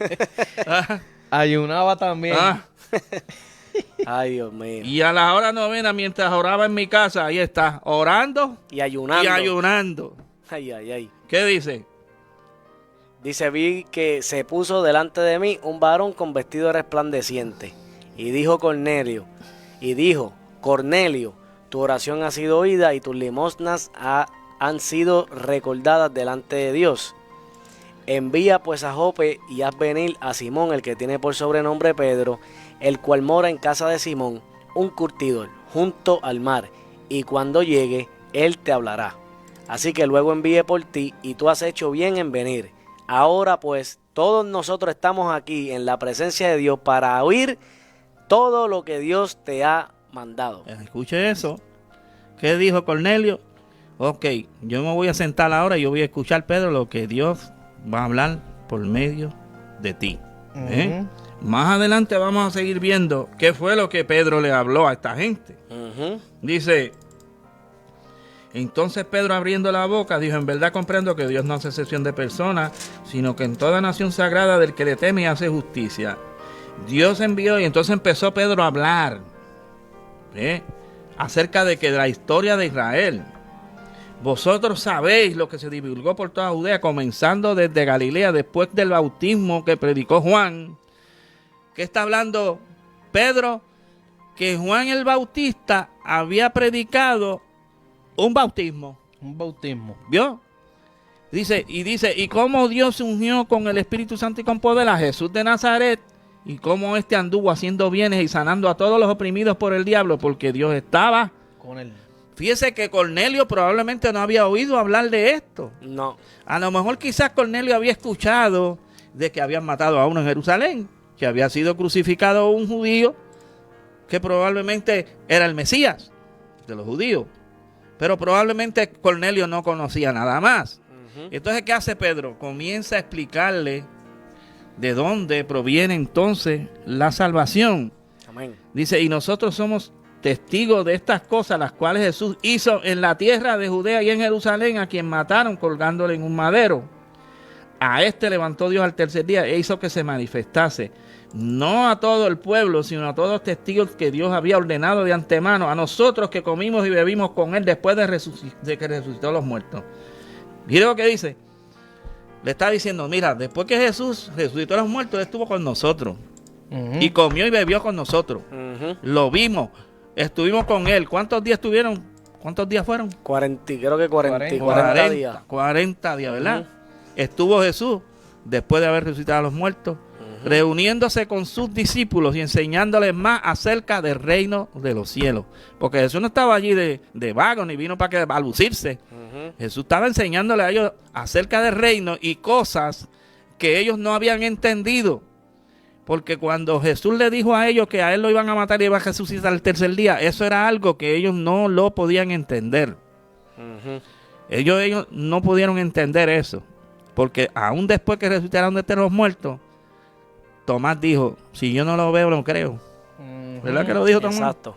Ayunaba también. Ay, Dios mío. Y a la hora novena, mientras oraba en mi casa, ahí está, orando Y ayunando. y ayunando. Ay, ay, ay. ¿Qué dice? Dice, vi que se puso delante de mí un varón con vestido resplandeciente. Y dijo Cornelio, tu oración ha sido oída y tus limosnas han sido recordadas delante de Dios. Envía pues a Jope y haz venir a Simón, el que tiene por sobrenombre Pedro, el cual mora en casa de Simón, un curtidor, junto al mar, y cuando llegue, él te hablará. Así que luego envíe por ti, y tú has hecho bien en venir. Ahora pues, todos nosotros estamos aquí en la presencia de Dios para oír todo lo que Dios te ha mandado. Escuche eso. ¿Qué dijo Cornelio? Ok, yo me voy a sentar ahora y yo voy a escuchar, Pedro, lo que Dios va a hablar por medio de ti. Más adelante vamos a seguir viendo qué fue lo que Pedro le habló a esta gente. Dice, entonces Pedro, abriendo la boca, dijo, en verdad comprendo que Dios no hace excepción de personas, sino que en toda nación sagrada del que le teme y hace justicia. Dios envió, y entonces empezó Pedro a hablar acerca de que la historia de Israel. Vosotros sabéis lo que se divulgó por toda Judea, comenzando desde Galilea, después del bautismo que predicó Juan. ¿Qué está hablando Pedro? Que Juan el Bautista había predicado un bautismo. Un bautismo. ¿Vio? Dice, y cómo Dios ungió con el Espíritu Santo y con poder a Jesús de Nazaret, y cómo éste anduvo haciendo bienes y sanando a todos los oprimidos por el diablo, porque Dios estaba Con él. Fíjese que Cornelio probablemente no había oído hablar de esto. No. A lo mejor quizás Cornelio había escuchado de que habían matado a uno en Jerusalén, que había sido crucificado un judío, que probablemente era el Mesías de los judíos. Pero probablemente Cornelio no conocía nada más. Entonces, ¿qué hace Pedro? Comienza a explicarle de dónde proviene entonces la salvación. Amén. Dice, y nosotros somos testigos de estas cosas, las cuales Jesús hizo en la tierra de Judea y en Jerusalén, a quien mataron colgándole en un madero. a este levantó Dios al tercer día e hizo que se manifestase, no a todo el pueblo, sino a todos los testigos que Dios había ordenado de antemano, a nosotros que comimos y bebimos con él después de que resucitó a los muertos. Mire lo que dice. Le está diciendo, mira, después que Jesús resucitó a los muertos, él estuvo con nosotros. Y comió y bebió con nosotros. Lo vimos, estuvimos con él. ¿Cuántos días estuvieron? ¿Cuántos días fueron? 40 días. 40 días, ¿verdad? Estuvo Jesús, después de haber resucitado a los muertos, reuniéndose con sus discípulos y enseñándoles más acerca del reino de los cielos. Porque Jesús no estaba allí de vago, ni vino para lucirse. Jesús estaba enseñándole a ellos acerca del reino y cosas que ellos no habían entendido. Porque cuando Jesús le dijo a ellos que a él lo iban a matar y iba a resucitar el tercer día, eso era algo que ellos no lo podían entender. Ellos no pudieron entender eso. Porque aún después que resucitaron de entre los muertos, Tomás dijo, si yo no lo veo, no creo. ¿Verdad que lo dijo Tomás? Exacto.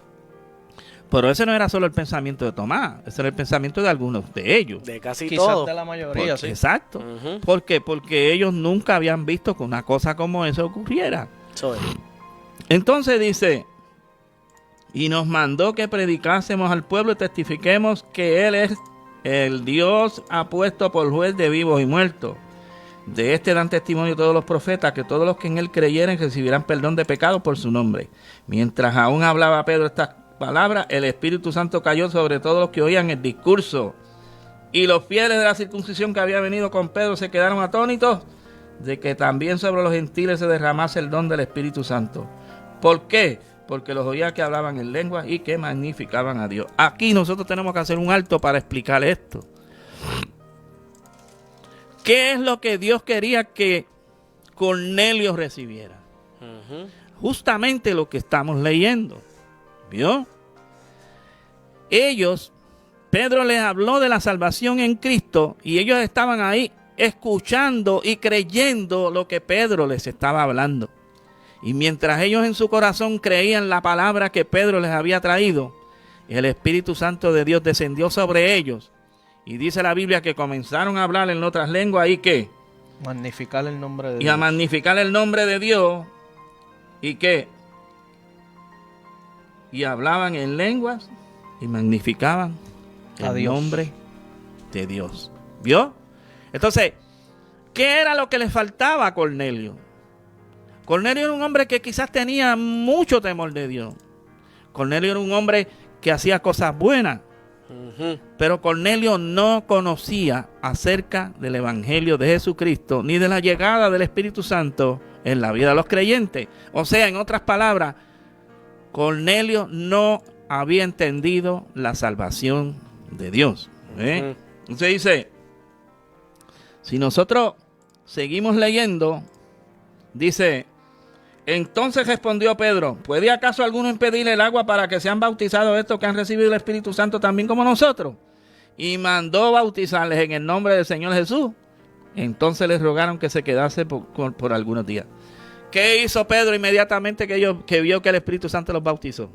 Pero ese no era solo el pensamiento de Tomás, ese era el pensamiento de algunos de ellos. De casi Quizás todos. de la mayoría, sí. Exacto. ¿Por qué? Porque ellos nunca habían visto que una cosa como esa ocurriera. Entonces dice, y nos mandó que predicásemos al pueblo y testifiquemos que Él es el Dios apuesto por juez de vivos y muertos. De este dan testimonio todos los profetas, que todos los que en Él creyeren recibirán perdón de pecados por su nombre. Mientras aún hablaba Pedro estas palabras, el Espíritu Santo cayó sobre todos los que oían el discurso. Y los fieles de la circuncisión que había venido con Pedro se quedaron atónitos de que también sobre los gentiles se derramase el don del Espíritu Santo. ¿Por qué? Porque los oía que hablaban en lenguas y que magnificaban a Dios. Aquí nosotros tenemos que hacer un alto para explicar esto. ¿Qué es lo que Dios quería que Cornelio recibiera? Justamente lo que estamos leyendo. ¿Vio? Ellos, Pedro les habló de la salvación en Cristo y ellos estaban ahí escuchando y creyendo lo que Pedro les estaba hablando. Y mientras ellos en su corazón creían la palabra que Pedro les había traído, el Espíritu Santo de Dios descendió sobre ellos. Y dice la Biblia que comenzaron a hablar en otras lenguas y ¿qué? Magnificar el nombre de Dios. Y a magnificar el nombre de Dios. ¿Y qué? Y hablaban en lenguas y magnificaban el nombre de Dios. ¿Vio? Entonces, ¿qué era lo que le faltaba a Cornelio? Cornelio era un hombre que quizás tenía mucho temor de Dios. Cornelio era un hombre que hacía cosas buenas. Pero Cornelio no conocía acerca del Evangelio de Jesucristo ni de la llegada del Espíritu Santo en la vida de los creyentes. O sea, en otras palabras, Cornelio no había entendido la salvación de Dios. Entonces dice, si nosotros seguimos leyendo, dice, entonces respondió Pedro, ¿puede acaso alguno impedir el agua para que sean bautizados estos que han recibido el Espíritu Santo también como nosotros? Y mandó bautizarles en el nombre del Señor Jesús. Entonces les rogaron que se quedase por algunos días. ¿Qué hizo Pedro inmediatamente que vio que el Espíritu Santo los bautizó?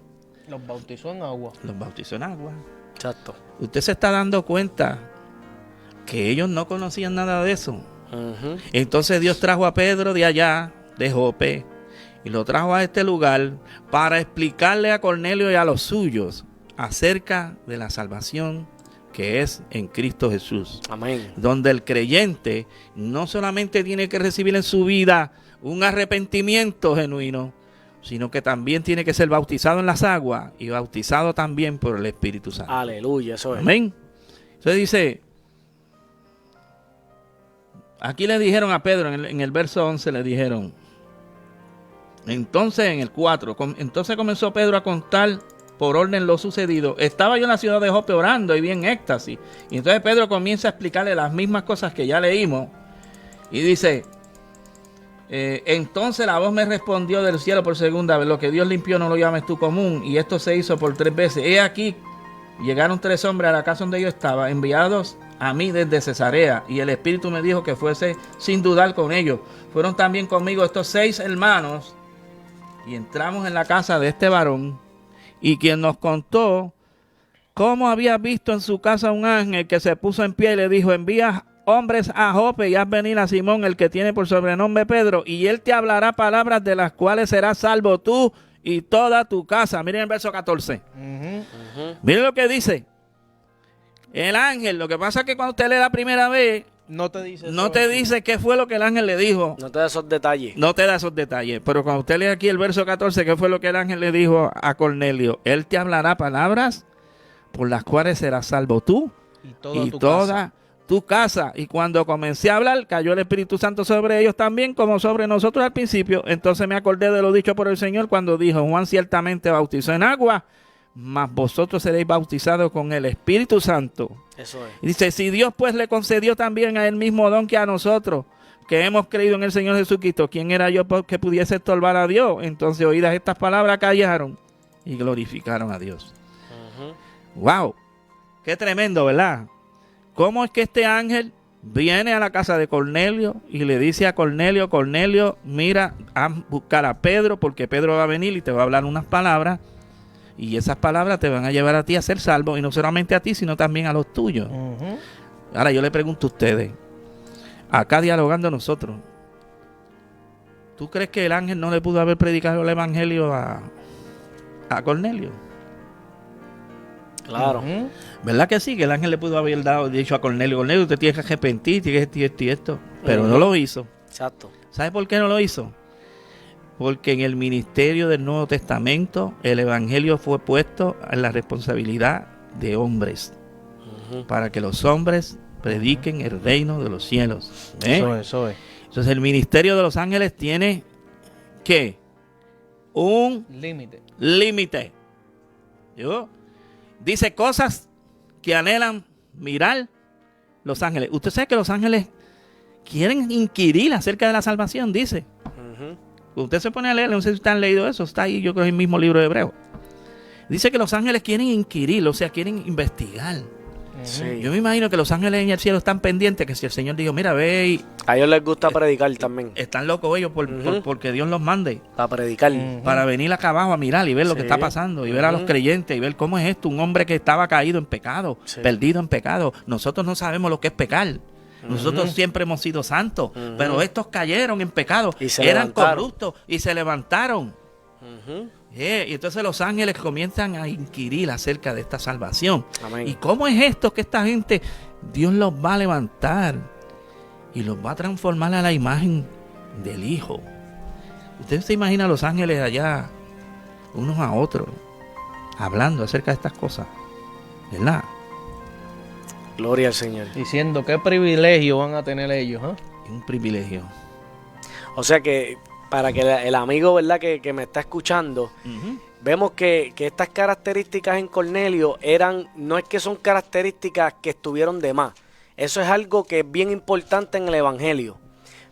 Los bautizó en agua. Los bautizó en agua. Exacto. Usted se está dando cuenta que ellos no conocían nada de eso. Entonces Dios trajo a Pedro de allá, de Jope, y lo trajo a este lugar para explicarle a Cornelio y a los suyos acerca de la salvación que es en Cristo Jesús. Amén. Donde el creyente no solamente tiene que recibir en su vida un arrepentimiento genuino, sino que también tiene que ser bautizado en las aguas y bautizado también por el Espíritu Santo. Aleluya, eso es. Amén. Entonces dice, aquí le dijeron a Pedro, en el verso 11 le dijeron, entonces en el 4, entonces comenzó Pedro a contar por orden lo sucedido. Estaba yo en la ciudad de Jope orando y vi en éxtasis. Y entonces Pedro comienza a explicarle las mismas cosas que ya leímos. Y dice, entonces la voz me respondió del cielo por segunda vez, lo que Dios limpió no lo llames tú común. Y esto se hizo por 3 veces. He aquí, llegaron 3 hombres a la casa donde yo estaba, enviados a mí desde Cesarea. Y el Espíritu me dijo que fuese sin dudar con ellos. Fueron también conmigo estos 6 hermanos. Y entramos en la casa de este varón, y quien nos contó cómo había visto en su casa un ángel que se puso en pie y le dijo, envía hombres a Jope y haz venir a Simón, el que tiene por sobrenombre Pedro, y él te hablará palabras de las cuales serás salvo tú y toda tu casa. Miren el verso 14. Miren lo que dice. El ángel, lo que pasa es que cuando usted lee la primera vez, No te dice no te dice qué fue lo que el ángel le dijo. No te da esos detalles. No te da esos detalles. Pero cuando usted lee aquí el verso 14, ¿qué fue lo que el ángel le dijo a Cornelio? Él te hablará palabras por las cuales serás salvo tú y toda tu casa. Y cuando comencé a hablar, cayó el Espíritu Santo sobre ellos también, como sobre nosotros al principio. Entonces me acordé de lo dicho por el Señor cuando dijo: Juan ciertamente bautizó en agua, mas vosotros seréis bautizados con el Espíritu Santo. Eso es. Y dice: si Dios pues le concedió también a él mismo don que a nosotros, que hemos creído en el Señor Jesucristo, ¿quién era yo que pudiese estorbar a Dios? Entonces, oídas estas palabras, callaron y glorificaron a Dios. ¡Wow! ¡Qué tremendo!, ¿verdad? ¿Cómo es que este ángel viene a la casa de Cornelio y le dice a Cornelio: Cornelio, mira, a buscar a Pedro, porque Pedro va a venir y te va a hablar unas palabras, y esas palabras te van a llevar a ti a ser salvo, y no solamente a ti, sino también a los tuyos? Ahora yo le pregunto a ustedes, acá dialogando nosotros, ¿tú crees que el ángel no le pudo haber predicado el evangelio a Cornelio? Claro. ¿Verdad que sí? Que el ángel le pudo haber dicho a Cornelio: Cornelio, usted tiene que arrepentir, tiene esto y esto. Pero no lo hizo. Exacto. ¿Sabe por qué no lo hizo? Porque en el ministerio del Nuevo Testamento el evangelio fue puesto en la responsabilidad de hombres, para que los hombres prediquen el reino de los cielos. Eso es. Entonces el ministerio de los ángeles tiene ¿qué? Un límite. Dice cosas que anhelan mirar los ángeles. Usted sabe que los ángeles quieren inquirir acerca de la salvación, dice. Usted se pone a leer, no sé si ustedes han leído eso, está ahí, yo creo, en el mismo libro de Hebreo. Dice que los ángeles quieren inquirir, o sea, quieren investigar. Sí. Yo me imagino que los ángeles en el cielo están pendientes, que si el Señor dijo: mira, ve y... A ellos les gusta predicar también. Están locos ellos porque Dios los mande. Para predicar. Para venir acá abajo a mirar y ver lo que está pasando, y ver a los creyentes, y ver cómo es esto, un hombre que estaba caído en pecado, perdido en pecado. Nosotros no sabemos lo que es pecar. Nosotros siempre hemos sido santos, pero estos cayeron en pecado, eran corruptos y se levantaron. Y entonces los ángeles comienzan a inquirir acerca de esta salvación. Amén. ¿Y cómo es esto que esta gente, Dios los va a levantar y los va a transformar a la imagen del Hijo? Usted se imagina a los ángeles allá, unos a otros, hablando acerca de estas cosas, ¿verdad? Gloria al Señor. Diciendo qué privilegio van a tener ellos. Un privilegio. O sea que para que el amigo, ¿verdad?, que me está escuchando, vemos que estas características en Cornelio no es que son características que estuvieron de más. Eso es algo que es bien importante en el Evangelio.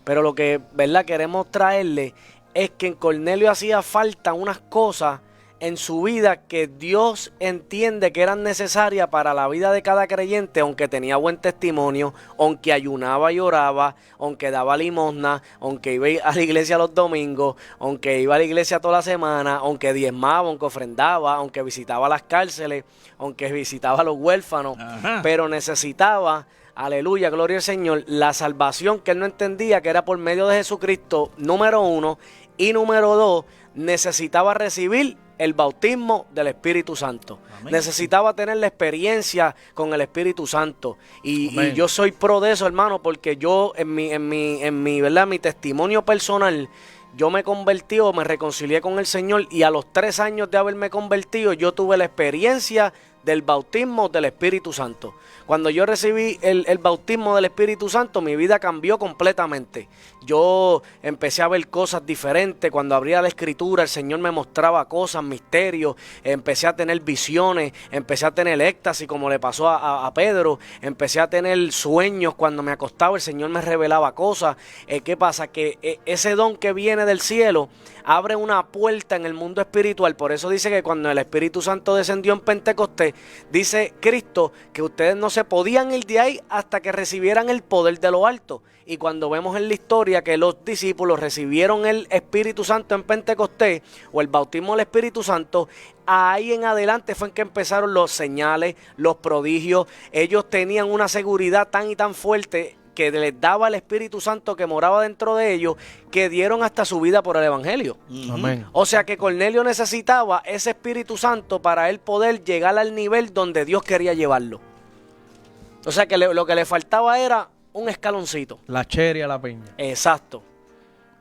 Pero lo que, ¿verdad?, queremos traerle es que en Cornelio hacía falta unas cosas en su vida que Dios entiende que eran necesarias para la vida de cada creyente, aunque tenía buen testimonio, aunque ayunaba y oraba, aunque daba limosna, aunque iba a la iglesia los domingos, aunque iba a la iglesia toda la semana, aunque diezmaba, aunque ofrendaba, aunque visitaba las cárceles, aunque visitaba a los huérfanos. Pero necesitaba, aleluya, gloria al Señor, la salvación que él no entendía que era por medio de Jesucristo, número 1, y número 2, necesitaba recibir el bautismo del Espíritu Santo. Amén. Necesitaba tener la experiencia con el Espíritu Santo. Y yo soy pro de eso, hermano, porque yo en mi ¿verdad?, mi testimonio personal, yo me convertí o me reconcilié con el Señor, y a los 3 años de haberme convertido, yo tuve la experiencia del bautismo del Espíritu Santo. Cuando yo recibí el bautismo del Espíritu Santo, mi vida cambió completamente. Yo empecé a ver cosas diferentes. Cuando abría la Escritura, el Señor me mostraba cosas, misterios. Empecé a tener visiones, empecé a tener éxtasis, como le pasó a Pedro. Empecé a tener sueños. Cuando me acostaba, el Señor me revelaba cosas. ¿Qué pasa? Que ese don que viene del cielo abre una puerta en el mundo espiritual. Por eso dice que cuando el Espíritu Santo descendió en Pentecostés, dice Cristo que ustedes no se podían ir de ahí hasta que recibieran el poder de lo alto. Y cuando vemos en la historia que los discípulos recibieron el Espíritu Santo en Pentecostés, o el bautismo del Espíritu Santo, ahí en adelante fue en que empezaron los señales, los prodigios. Ellos tenían una seguridad tan y tan fuerte que les daba el Espíritu Santo que moraba dentro de ellos, que dieron hasta su vida por el Evangelio. Amén. O sea que Cornelio necesitaba ese Espíritu Santo para él poder llegar al nivel donde Dios quería llevarlo. O sea que lo que le faltaba era un escaloncito. La cherry a la peña. Exacto.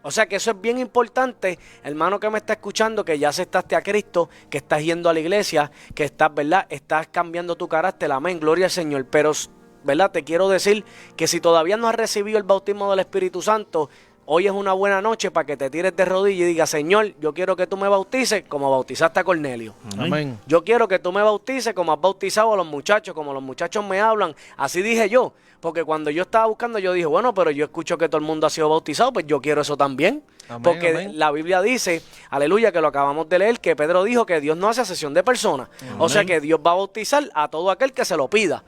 O sea que eso es bien importante, hermano que me está escuchando, que ya aceptaste a Cristo, que estás yendo a la iglesia, que estás, ¿verdad? Estás cambiando tu carácter, amén, gloria al Señor. Pero, ¿verdad? Te quiero decir que si todavía no has recibido el bautismo del Espíritu Santo, hoy es una buena noche para que te tires de rodillas y digas, Señor, yo quiero que tú me bautices como bautizaste a Cornelio. Amén. Yo quiero que tú me bautices como has bautizado a los muchachos, como los muchachos me hablan. Así dije yo, porque cuando yo estaba buscando yo dije, bueno, pero yo escucho que todo el mundo ha sido bautizado, pues yo quiero eso también. Amén, Porque amén. la Biblia dice, aleluya, que lo acabamos de leer, que Pedro dijo que Dios no hace acepción de personas. O sea que Dios va a bautizar a todo aquel que se lo pida.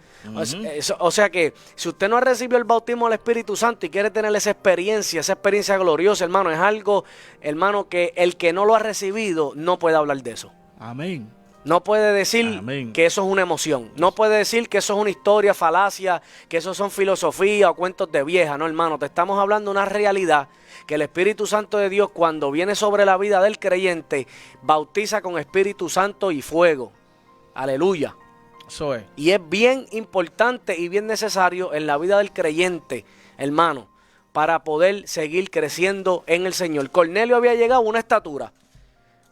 O sea que si usted no ha recibido el bautismo del Espíritu Santo y quiere tener esa experiencia gloriosa, hermano, es algo, hermano, que el que no lo ha recibido no puede hablar de eso. Amén. No puede decir Amén. que eso es una emoción. No puede decir que eso es una historia, falacia, que eso son filosofía o cuentos de vieja. No, hermano, te estamos hablando de una realidad que el Espíritu Santo de Dios, cuando viene sobre la vida del creyente, bautiza con Espíritu Santo y fuego. Aleluya. Eso es. Y es bien importante y bien necesario en la vida del creyente, hermano, para poder seguir creciendo en el Señor. Cornelio había llegado a una estatura,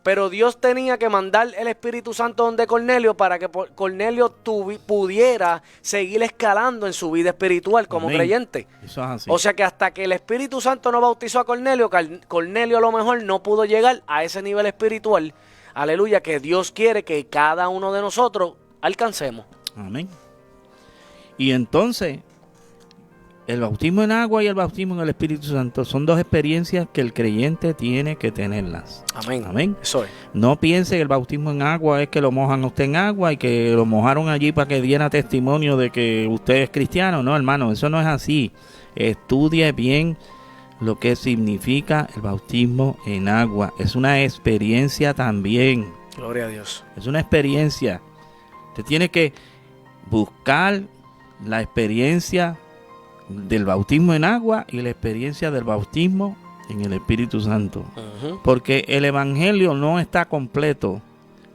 pero Dios tenía que mandar el Espíritu Santo donde Cornelio para que Cornelio pudiera seguir escalando en su vida espiritual como Amén. creyente. Eso es así. O sea que hasta que el Espíritu Santo no bautizó a Cornelio, Cornelio a lo mejor no pudo llegar a ese nivel espiritual, aleluya, que Dios quiere que cada uno de nosotros alcancemos. Amén. Y entonces, el bautismo en agua y el bautismo en el Espíritu Santo son dos experiencias que el creyente tiene que tenerlas. Amén. Amén. Eso es. No piense que el bautismo en agua es que lo mojan a usted en agua y que lo mojaron allí para que diera testimonio de que usted es cristiano. No, hermano, eso no es así. Estudie bien lo que significa el bautismo en agua. Es una experiencia también. Gloria a Dios. Es una experiencia. Usted tiene que buscar la experiencia del bautismo en agua y la experiencia del bautismo en el Espíritu Santo. Porque el Evangelio no está completo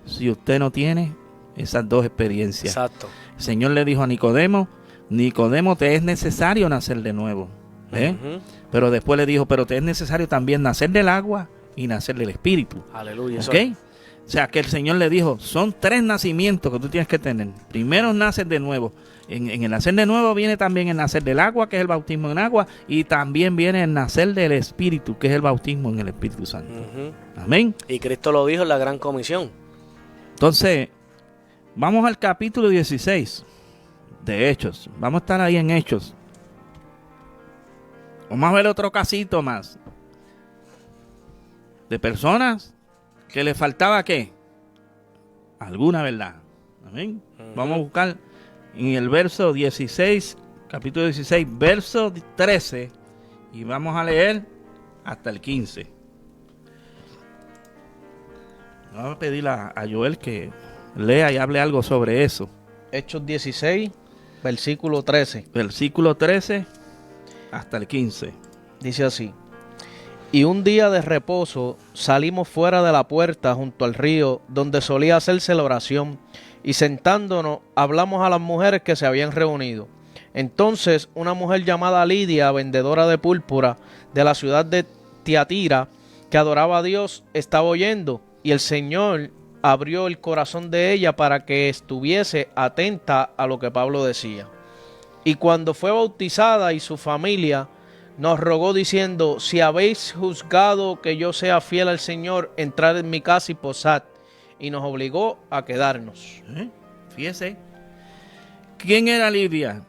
si usted no tiene esas dos experiencias. Exacto. El Señor le dijo a Nicodemo, Nicodemo, te es necesario nacer de nuevo. Pero después le dijo, pero te es necesario también nacer del agua y nacer del Espíritu. Aleluya. ¿Ok? O sea, que el Señor le dijo, son 3 nacimientos que tú tienes que tener. Primero nacer de nuevo. En el nacer de nuevo viene también el nacer del agua, que es el bautismo en agua, y también viene el nacer del Espíritu, que es el bautismo en el Espíritu Santo. Amén. Y Cristo lo dijo en la Gran Comisión. Entonces, vamos al capítulo 16 de Hechos. Vamos a estar ahí en Hechos. Vamos a ver otro casito más. De personas que le faltaba ¿qué? Alguna verdad. Amén. Vamos a buscar en el verso 16, capítulo 16, verso 13, y vamos a leer hasta el 15. Vamos a pedirle a Joel que lea y hable algo sobre eso. Hechos 16, versículo 13. Versículo 13 hasta el 15. Dice así: y un día de reposo salimos fuera de la puerta junto al río donde solía hacerse la oración, y sentándonos hablamos a las mujeres que se habían reunido. Entonces una mujer llamada Lidia, vendedora de púrpura de la ciudad de Tiatira, que adoraba a Dios, estaba oyendo, y el Señor abrió el corazón de ella para que estuviese atenta a lo que Pablo decía. Y cuando fue bautizada y su familia, nos rogó diciendo: si habéis juzgado que yo sea fiel al Señor, entrad en mi casa y posad. Y nos obligó a quedarnos. Fíjese. ¿Quién era Lidia?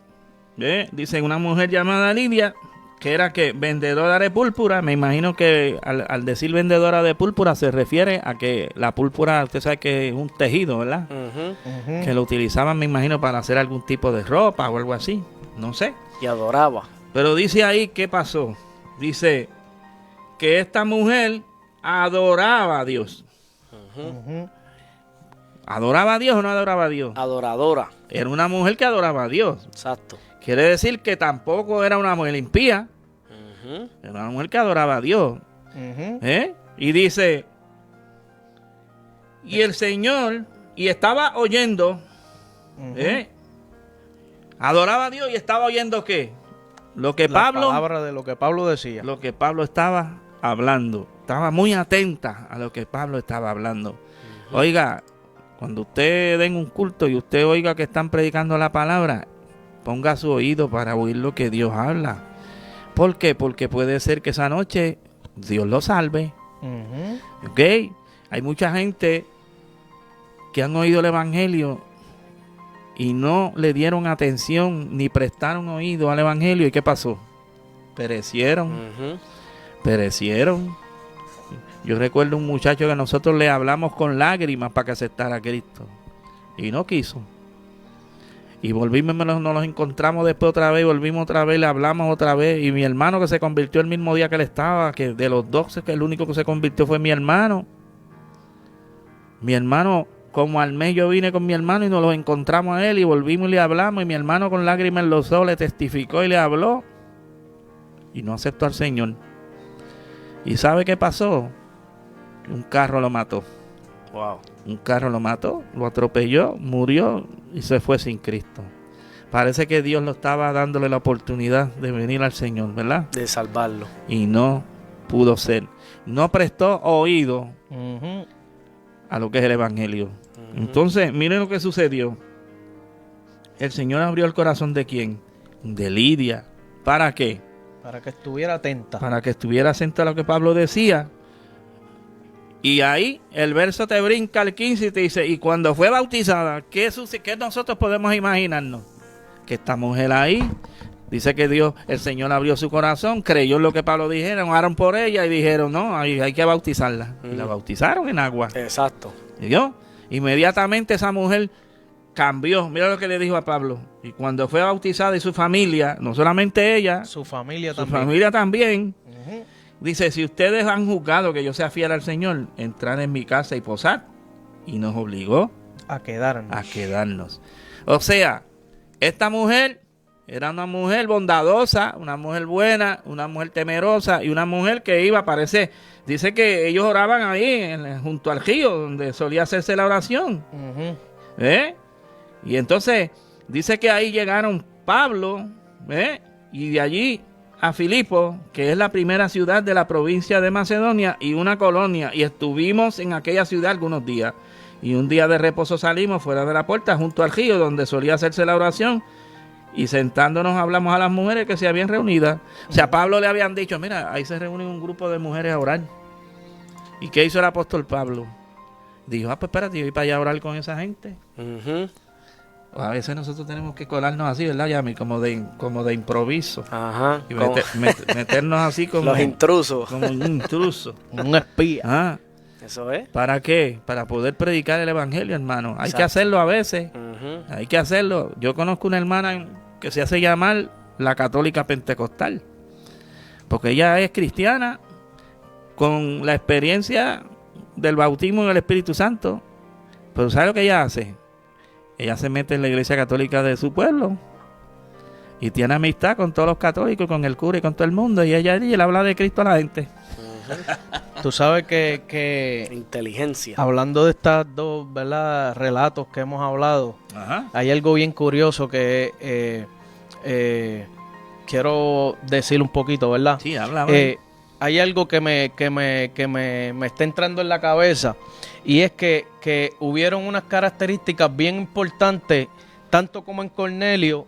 Dice una mujer llamada Lidia, que era que vendedora de púrpura. Me imagino que al decir vendedora de púrpura se refiere a que la púrpura, usted sabe que es un tejido, ¿verdad? Que lo utilizaban, me imagino, para hacer algún tipo de ropa o algo así. No sé. Y adoraba. Pero dice ahí, ¿qué pasó? Dice que esta mujer adoraba a Dios. ¿Adoraba a Dios o no adoraba a Dios? Adoradora. Era una mujer que adoraba a Dios. Exacto. Quiere decir que tampoco era una mujer impía. Era una mujer que adoraba a Dios. Y dice, y el Señor, y estaba oyendo, adoraba a Dios y estaba oyendo ¿qué? Lo que Pablo, la palabra de lo que Pablo decía. Lo que Pablo estaba hablando. Estaba muy atenta a lo que Pablo estaba hablando. Oiga, cuando usted den un culto y usted oiga que están predicando la palabra, ponga su oído para oír lo que Dios habla. ¿Por qué? Porque puede ser que esa noche Dios lo salve. ¿Ok? Hay mucha gente que han oído el evangelio y no le dieron atención ni prestaron oído al evangelio. ¿Y qué pasó? Perecieron. Perecieron. Yo recuerdo un muchacho que nosotros le hablamos con lágrimas para que aceptara a Cristo y no quiso. Y volvimos, nos los encontramos después otra vez, volvimos otra vez, le hablamos otra vez. Y mi hermano, que se convirtió el mismo día que él estaba, que de los 12, que el único que se convirtió fue mi hermano. Mi hermano, como al mes yo vine con mi hermano y nos los encontramos a él y volvimos y le hablamos. Y mi hermano con lágrimas en los ojos le testificó y le habló. Y no aceptó al Señor. ¿Y sabe qué pasó? Un carro lo mató. Wow. Un carro lo mató, lo atropelló, murió y se fue sin Cristo. Parece que Dios lo estaba dándole la oportunidad de venir al Señor, ¿verdad? De salvarlo. Y no pudo ser. No prestó oído a lo que es el evangelio. Entonces, miren lo que sucedió. El Señor abrió el corazón ¿de quién? De Lidia. ¿Para qué? Para que estuviera atenta. Para que estuviera atenta a lo que Pablo decía. Y ahí el verso te brinca al 15 y te dice, y cuando fue bautizada, ¿qué nosotros podemos imaginarnos? Que esta mujer ahí, dice que Dios, el Señor abrió su corazón, creyó en lo que Pablo dijeron, oraron por ella y dijeron, no, hay que bautizarla. Y la bautizaron en agua. Exacto. ¿Y yo? Inmediatamente esa mujer cambió. Mira lo que le dijo a Pablo. Y cuando fue bautizada y su familia, no solamente ella, su familia también. Dice, si ustedes han juzgado que yo sea fiel al Señor, entrar en mi casa y posar. Y nos obligó a quedarnos. O sea, esta mujer era una mujer bondadosa, una mujer buena, una mujer temerosa y una mujer que iba, parece, dice que ellos oraban ahí junto al río donde solía hacerse la oración. Y entonces dice que ahí llegaron Pablo, y de allí a Filipo, que es la primera ciudad de la provincia de Macedonia y una colonia, y estuvimos en aquella ciudad algunos días. Y un día de reposo salimos fuera de la puerta junto al río donde solía hacerse la oración, y sentándonos hablamos a las mujeres que se habían reunido. O sea, a Pablo le habían dicho, mira, ahí se reúne un grupo de mujeres a orar. ¿Y qué hizo el apóstol Pablo? Dijo, pues espérate, yo voy para allá a orar con esa gente. A veces nosotros tenemos que colarnos así, ¿verdad, Yami? Como de improviso. Ajá. Y meternos así como los intrusos. Como un intruso. Un espía. Eso es. ¿Para qué? Para poder predicar el evangelio, hermano. Hay que hacerlo a veces. Hay que hacerlo. Yo conozco una hermana que se hace llamar la católica pentecostal. Porque ella es cristiana con la experiencia del bautismo en el Espíritu Santo. Pero ¿sabe lo que ella hace? Ella se mete en la iglesia católica de su pueblo y tiene amistad con todos los católicos, con el cura y con todo el mundo. Y ella le habla de Cristo a la gente. Tú sabes que inteligencia. Hablando de estas dos, ¿verdad?, relatos que hemos hablado, hay algo bien curioso que quiero decir un poquito, ¿verdad? Sí, habla. Hay algo que me está entrando en la cabeza, y es que hubieron unas características bien importantes, tanto como en Cornelio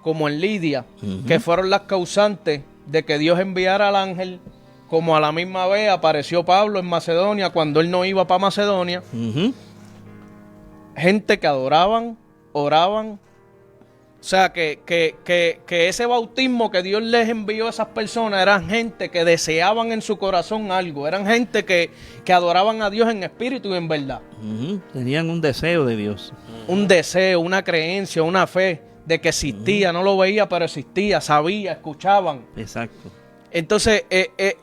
como en Lidia, que fueron las causantes de que Dios enviara al ángel, como a la misma vez apareció Pablo en Macedonia cuando él no iba para Macedonia. Gente que adoraban, oraban. O sea, que ese bautismo que Dios les envió a esas personas eran gente que deseaban en su corazón algo. Eran gente que adoraban a Dios en espíritu y en verdad. Tenían un deseo de Dios. Un deseo, una creencia, una fe de que existía. No lo veía, pero existía. Sabía, escuchaban. Exacto. Entonces,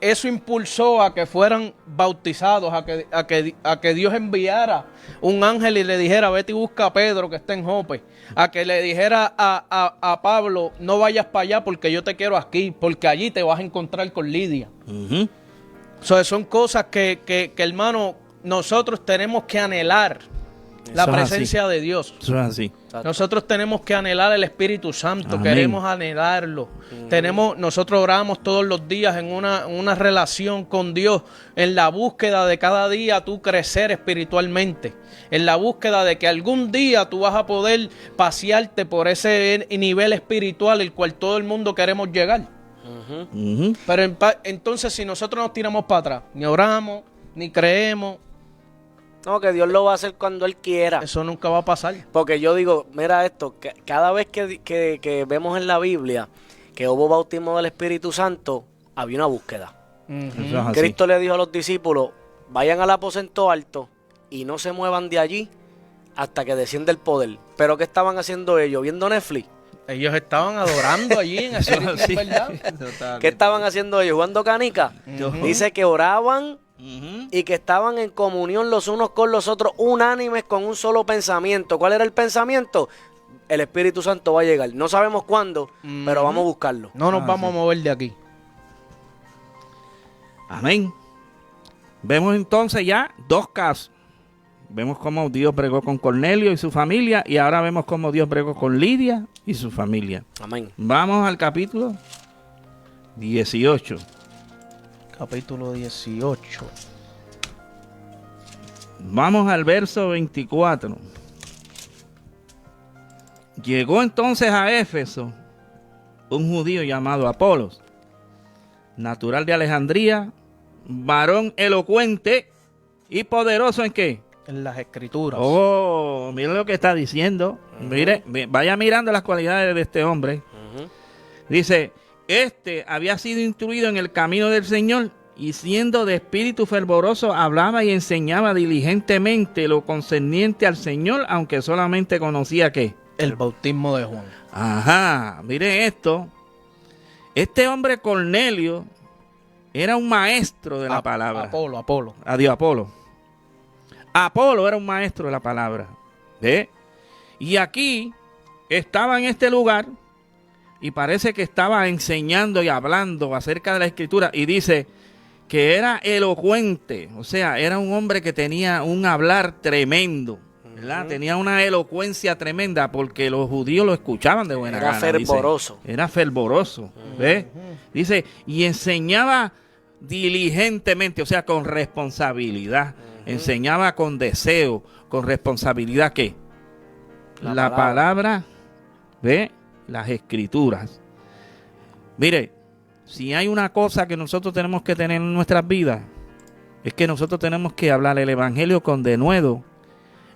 eso impulsó a que fueran bautizados, a que Dios enviara un ángel y le dijera, vete y busca a Pedro que está en Jope. A que le dijera a Pablo, no vayas para allá porque yo te quiero aquí, porque allí te vas a encontrar con Lidia. Son cosas que, hermano, nosotros tenemos que anhelar. La presencia de Dios. Eso es así. Nosotros tenemos que anhelar el Espíritu Santo. Amén. Queremos anhelarlo. Nosotros oramos todos los días en una relación con Dios, en la búsqueda de cada día tú crecer espiritualmente, en la búsqueda de que algún día tú vas a poder pasearte por ese nivel espiritual el cual todo el mundo queremos llegar. Pero entonces si nosotros nos tiramos para atrás, ni oramos, ni creemos, no, que Dios lo va a hacer cuando Él quiera. eso nunca va a pasar. Porque yo digo, mira esto, que cada vez que vemos en la Biblia que hubo bautismo del Espíritu Santo, había una búsqueda. Eso es así. Cristo le dijo a los discípulos, vayan al aposento alto y no se muevan de allí hasta que descienda el poder. ¿Pero qué estaban haciendo ellos? ¿Viendo Netflix? Ellos estaban adorando allí en espíritu, Sí. ¿verdad? ¿Qué estaban haciendo ellos? ¿Jugando canica? Dice que oraban y que estaban en comunión los unos con los otros, unánimes con un solo pensamiento. ¿Cuál era el pensamiento? El Espíritu Santo va a llegar. No sabemos cuándo, pero vamos a buscarlo. No nos vamos a mover de aquí. Amén. Vemos entonces ya dos casos. Vemos cómo Dios bregó con Cornelio y su familia, y ahora vemos cómo Dios bregó con Lidia y su familia. Amén. Vamos al capítulo 18. Capítulo 18. Vamos al verso 24. Llegó entonces a Éfeso un judío llamado Apolos, natural de Alejandría, varón elocuente y poderoso ¿en qué? En las escrituras. Oh, mire lo que está diciendo. Mire, vaya mirando las cualidades de este hombre. Dice, este había sido instruido en el camino del Señor y siendo de espíritu fervoroso hablaba y enseñaba diligentemente lo concerniente al Señor, aunque solamente conocía ¿qué? El bautismo de Juan. Ajá, mire esto. Este hombre Cornelio era un maestro de la palabra. Apolo. Adiós, Apolo. Apolo era un maestro de la palabra. ¿Ve? Y aquí estaba en este lugar y parece que estaba enseñando y hablando acerca de la escritura y dice que era elocuente, o sea, era un hombre que tenía un hablar tremendo, ¿verdad? Tenía una elocuencia tremenda porque los judíos lo escuchaban de buena gana. Era fervoroso. Dice. Era fervoroso, ¿ve? Dice, y enseñaba diligentemente, o sea, con responsabilidad. Enseñaba con deseo, con responsabilidad, ¿qué? La palabra, ¿ve? Las escrituras. Mire, si hay una cosa que nosotros tenemos que tener en nuestras vidas, es que nosotros tenemos que hablar el evangelio con denuedo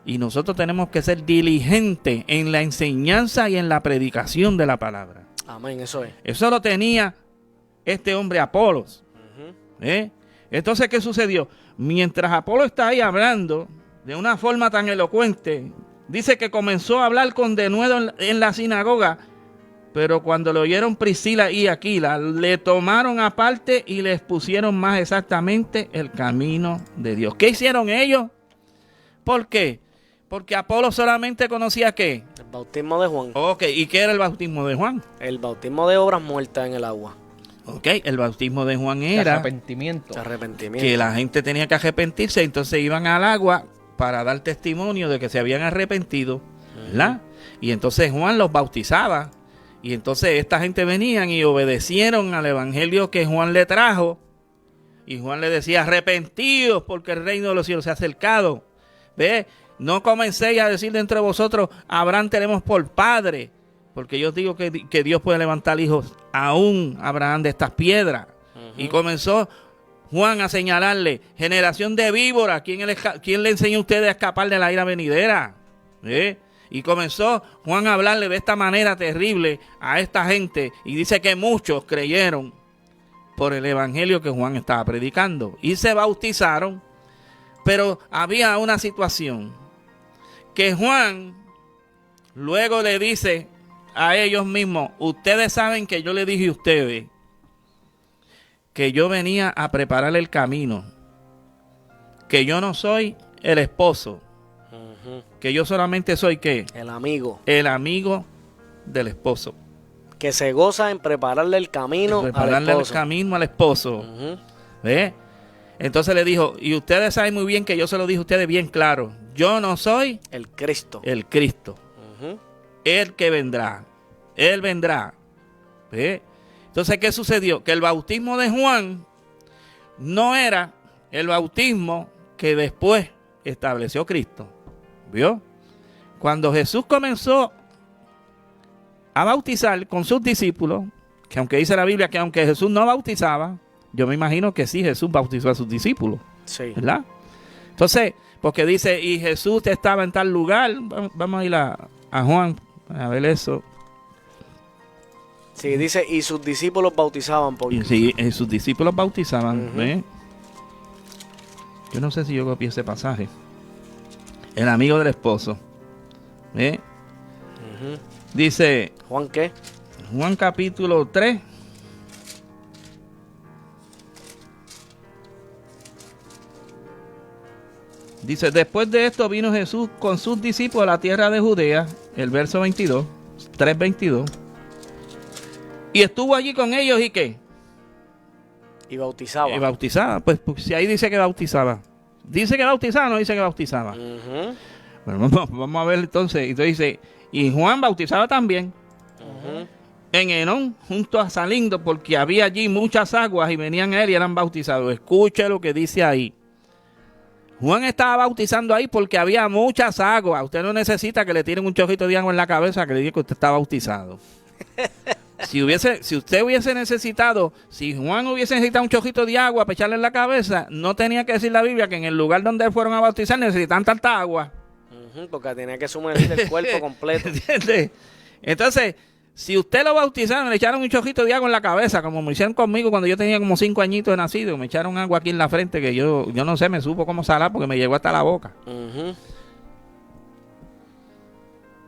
y nosotros tenemos que ser diligentes en la enseñanza y en la predicación de la palabra. Amén, eso es. Eso lo tenía este hombre Apolos. Entonces, ¿qué sucedió? Mientras Apolo está ahí hablando de una forma tan elocuente, dice que comenzó a hablar con denuedo en la sinagoga, pero cuando lo oyeron Priscila y Aquila, le tomaron aparte y les pusieron más exactamente el camino de Dios. ¿Qué hicieron ellos? ¿Por qué? Porque Apolo solamente conocía ¿qué? El bautismo de Juan. Ok, ¿y qué era el bautismo de Juan? El bautismo de obras muertas en el agua. Ok, el bautismo de Juan era Arrepentimiento. Arrepentimiento. que la gente tenía que arrepentirse, entonces iban al agua para dar testimonio de que se habían arrepentido, ¿verdad? Y entonces Juan los bautizaba, y entonces esta gente venían y obedecieron al evangelio que Juan le trajo, y Juan le decía, arrepentidos porque el reino de los cielos se ha acercado. ¿Ve? No comencéis a decir dentro de vosotros, Abraham tenemos por padre, porque yo digo que Dios puede levantar hijos aún Abraham de estas piedras. Y comenzó Juan a señalarle, generación de víboras, ¿quién le enseñó a ustedes a escapar de la ira venidera? Y comenzó Juan a hablarle de esta manera terrible a esta gente, y dice que muchos creyeron por el evangelio que Juan estaba predicando y se bautizaron. Pero había una situación que Juan luego le dice a ellos mismos, ustedes saben que yo le dije a ustedes que yo venía a preparar el camino, que yo no soy el esposo, que yo solamente soy ¿qué? El amigo. El amigo del esposo. Que se goza en prepararle el camino Prepararle al el esposo. camino al esposo. ¿Ve? Entonces le dijo, y ustedes saben muy bien que yo se lo dije a ustedes bien claro, yo no soy El Cristo. el Cristo, el que vendrá, Él vendrá. ¿Ve? Entonces, ¿qué sucedió? Que el bautismo de Juan no era el bautismo que después estableció Cristo. ¿Vio? Cuando Jesús comenzó a bautizar con sus discípulos, que aunque dice la Biblia que aunque Jesús no bautizaba, yo me imagino que sí, Jesús bautizó a sus discípulos, Sí. ¿verdad? Entonces, porque dice, y Jesús estaba en tal lugar, vamos a ir a Juan a ver eso. Sí, dice, y sus discípulos bautizaban por... Y sí, sus discípulos bautizaban, Ujú. ¿ve? Yo no sé si yo copié ese pasaje. El amigo del esposo, ¿ve? Dice ¿Juan qué? Juan capítulo 3. Dice, después de esto vino Jesús con sus discípulos a la tierra de Judea, el verso 22, 3:22. Y estuvo allí con ellos y ¿qué? Y bautizaba. Y bautizaba. Pues si ahí dice que bautizaba. ¿Dice que bautizaba o no dice que bautizaba? Ujú, Bueno, vamos a ver entonces. Entonces dice, y Juan bautizaba también ujú. en Enón, junto a Salindo, porque había allí muchas aguas y venían a él y eran bautizados. Escuche lo que dice ahí. Juan estaba bautizando ahí porque había muchas aguas. Usted no necesita que le tiren un chorrito de agua en la cabeza que le diga que usted está bautizado. Si usted hubiese necesitado, si Juan hubiese necesitado un chorrito de agua para echarle en la cabeza, no tenía que decir la Biblia que en el lugar donde fueron a bautizar necesitaban tanta agua. Ujú, porque tenía que sumergir el cuerpo completo. ¿Entiende? Entonces, si usted lo bautizaron, le echaron un chorrito de agua en la cabeza, como me hicieron conmigo cuando yo tenía como 5 añitos de nacido, me echaron agua aquí en la frente que yo no sé, me supo cómo salar porque me llegó hasta la boca. Ujú.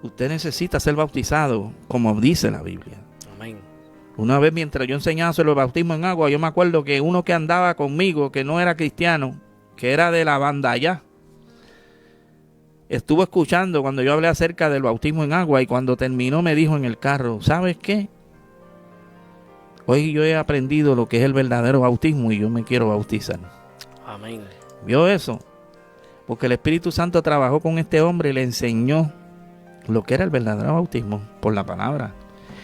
Usted necesita ser bautizado, como dice la Biblia. Amén. Una vez mientras yo enseñaba sobre el bautismo en agua, yo me acuerdo que uno que andaba conmigo, que no era cristiano, que era de la banda allá, estuvo escuchando cuando yo hablé acerca del bautismo en agua y cuando terminó me dijo en el carro, ¿sabes qué? Hoy yo he aprendido lo que es el verdadero bautismo y yo me quiero bautizar. Amén. ¿Vio eso? Porque el Espíritu Santo trabajó con este hombre y le enseñó lo que era el verdadero bautismo por la palabra.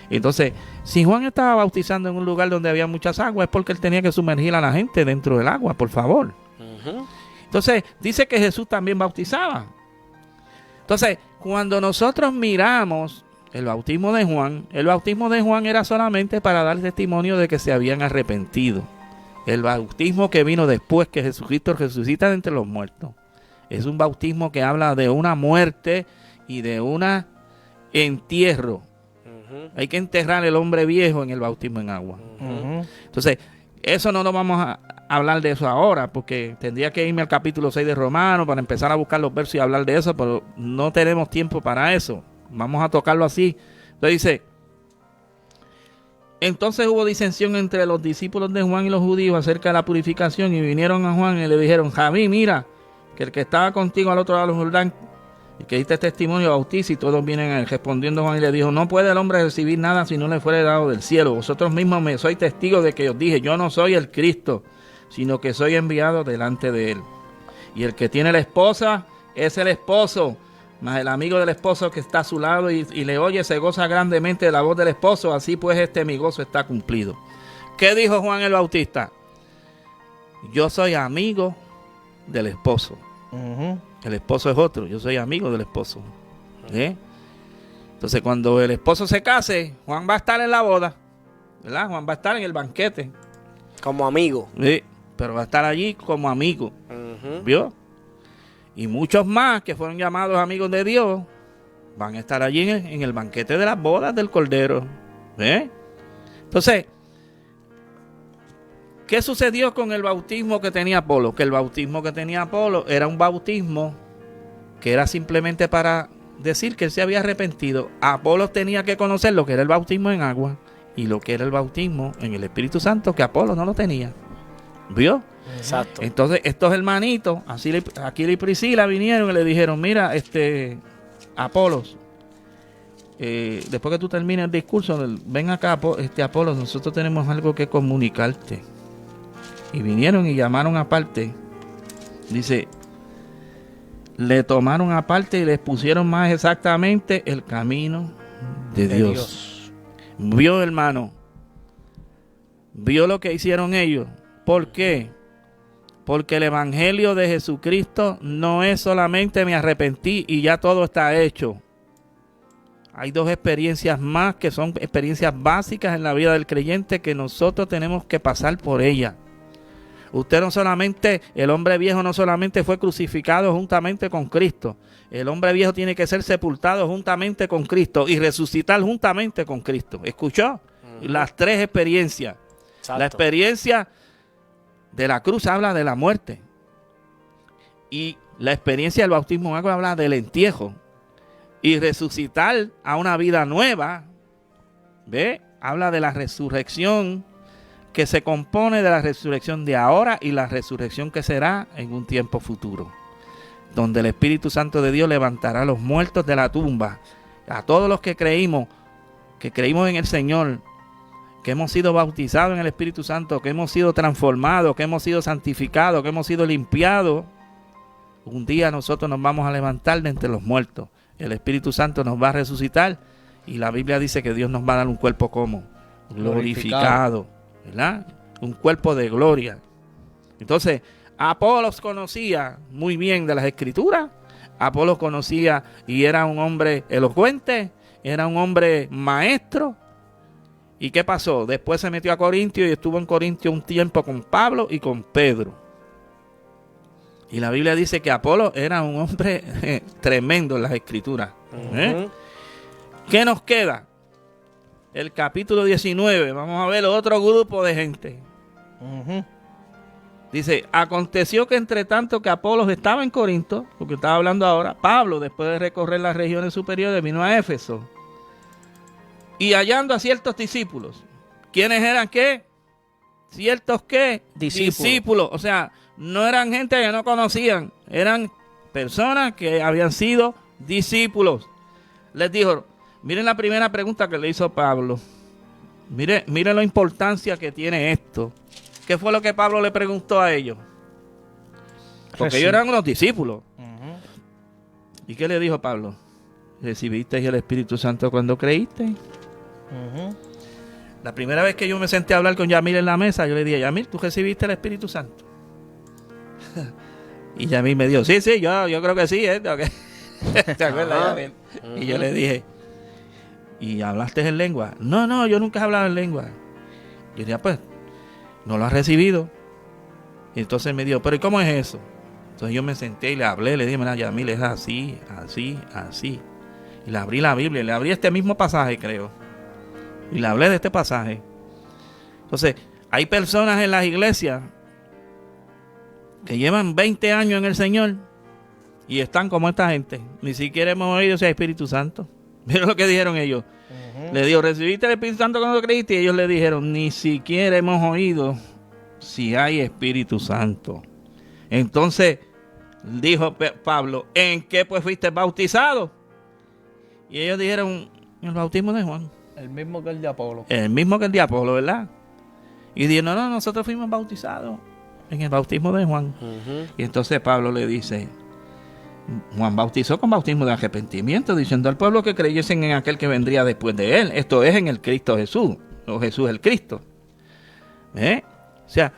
Entonces, si Juan estaba bautizando en un lugar donde había muchas aguas, es porque él tenía que sumergir a la gente dentro del agua, por favor. Ujú. Entonces, dice que Jesús también bautizaba. Entonces, cuando nosotros miramos el bautismo de Juan era solamente para dar testimonio de que se habían arrepentido. El bautismo que vino después que Jesucristo resucita de entre los muertos es un bautismo que habla de una muerte y de un entierro. Ujú. Hay que enterrar el hombre viejo en el bautismo en agua. Ujú. Entonces, eso no nos vamos a hablar de eso ahora, porque tendría que irme al capítulo 6 de Romanos para empezar a buscar los versos y hablar de eso, pero no tenemos tiempo para eso. Vamos a tocarlo así. Entonces dice, entonces hubo disensión entre los discípulos de Juan y los judíos acerca de la purificación y vinieron a Juan y le dijeron, Javí, mira, que el que estaba contigo al otro lado del Jordán, y que diste testimonio, bautiza, y todos vienen a él. Respondiendo Juan y le dijo, no puede el hombre recibir nada si no le fuere dado del cielo. Vosotros mismos me sois testigos de que os dije, yo no soy el Cristo, sino que soy enviado delante de él. Y el que tiene la esposa es el esposo, mas el amigo del esposo que está a su lado y le oye se goza grandemente de la voz del esposo, así pues mi gozo está cumplido. ¿Qué dijo Juan el Bautista? Yo soy amigo del esposo. Ujú. El esposo es otro, yo soy amigo del esposo. ¿Eh? Entonces cuando el esposo se case, Juan va a estar en la boda, ¿verdad? Juan va a estar en el banquete. Como amigo. ¿Sí? Pero va a estar allí como amigo. Ujú. ¿Vio? Y muchos más que fueron llamados amigos de Dios van a estar allí en el banquete de las bodas del Cordero. ¿Eh? Entonces, ¿qué sucedió con el bautismo que tenía Apolo? Que el bautismo que tenía Apolo era un bautismo que era simplemente para decir que él se había arrepentido. Apolo tenía que conocer lo que era el bautismo en agua y lo que era el bautismo en el Espíritu Santo, que Apolo no lo tenía. ¿Vio? Exacto. Entonces estos hermanitos, Aquila y Priscila, vinieron y le dijeron, mira, Apolos, después que tú termines el discurso, ven acá, Apolos, nosotros tenemos algo que comunicarte. Y vinieron y llamaron aparte. Dice, le tomaron aparte y les pusieron más exactamente el camino de Dios. Vio, hermano, vio lo que hicieron ellos. ¿Por qué? Porque el evangelio de Jesucristo no es solamente me arrepentí y ya todo está hecho. Hay dos experiencias más que son experiencias básicas en la vida del creyente que nosotros tenemos que pasar por ellas. Usted no solamente, el hombre viejo no solamente fue crucificado juntamente con Cristo. El hombre viejo tiene que ser sepultado juntamente con Cristo y resucitar juntamente con Cristo. ¿Escuchó? Las tres experiencias. Exacto. La experiencia de la cruz habla de la muerte. Y la experiencia del bautismo en agua habla del entierro. Y resucitar a una vida nueva, ¿ve? Habla de la resurrección, que se compone de la resurrección de ahora y la resurrección que será en un tiempo futuro, donde el Espíritu Santo de Dios levantará a los muertos de la tumba. A todos los que creímos en el Señor, que hemos sido bautizados en el Espíritu Santo, que hemos sido transformados, que hemos sido santificados, que hemos sido limpiados, un día nosotros nos vamos a levantar de entre los muertos. El Espíritu Santo nos va a resucitar y la Biblia dice que Dios nos va a dar un cuerpo como glorificado, ¿verdad? Un cuerpo de gloria. Entonces, Apolos conocía muy bien de las Escrituras. Apolos conocía y era un hombre elocuente, era un hombre maestro. ¿Y qué pasó? Después se metió a Corintio y estuvo en Corintio un tiempo con Pablo y con Pedro. Y la Biblia dice que Apolos era un hombre tremendo en las Escrituras. ¿Qué nos queda? El capítulo 19. Vamos a ver otro grupo de gente. Dice, aconteció que entre tanto que Apolos estaba en Corinto, porque estaba hablando ahora, Pablo, después de recorrer las regiones superiores, vino a Éfeso. Y hallando a ciertos discípulos. ¿Quiénes eran qué? ¿Ciertos qué? Discípulos. O sea, no eran gente que no conocían, eran personas que habían sido discípulos. Les dijo, miren la primera pregunta que le hizo Pablo. Miren la importancia que tiene esto. ¿Qué fue lo que Pablo le preguntó a ellos? Porque ellos eran unos discípulos. ¿Y qué le dijo Pablo? ¿Recibisteis el Espíritu Santo cuando creíste? La primera vez que yo me senté a hablar con Yamil en la mesa, yo le dije, Yamil, ¿tú recibiste el Espíritu Santo? Y Yamil me dijo, sí, yo creo que sí. Okay. ¿Te acuerdas, Yamil? Y yo le dije, ¿y hablaste en lengua? No, yo nunca he hablado en lengua. Yo dije, pues, no lo has recibido. Y entonces él me dijo, pero ¿y cómo es eso? Entonces yo me senté y le hablé, le dije, mira, Yamil, es así. Y le abrí la Biblia, le abrí este mismo pasaje, creo. Y le hablé de este pasaje. Entonces, hay personas en las iglesias que llevan 20 años en el Señor y están como esta gente. Ni siquiera hemos oído si hay Espíritu Santo. Miren lo que dijeron ellos. Le dijo, ¿recibiste el Espíritu Santo cuando creíste? Y ellos le dijeron, ni siquiera hemos oído si hay Espíritu Santo. Entonces, dijo Pablo, ¿en qué pues fuiste bautizado? Y ellos dijeron, el bautismo de Juan. El mismo que el de Apolo. El mismo que el de Apolo, ¿verdad? Y dijeron, no, nosotros fuimos bautizados en el bautismo de Juan. Y entonces Pablo le dice, Juan bautizó con bautismo de arrepentimiento, diciendo al pueblo que creyesen en aquel que vendría después de él. Esto es en el Cristo Jesús, o Jesús el Cristo. O sea,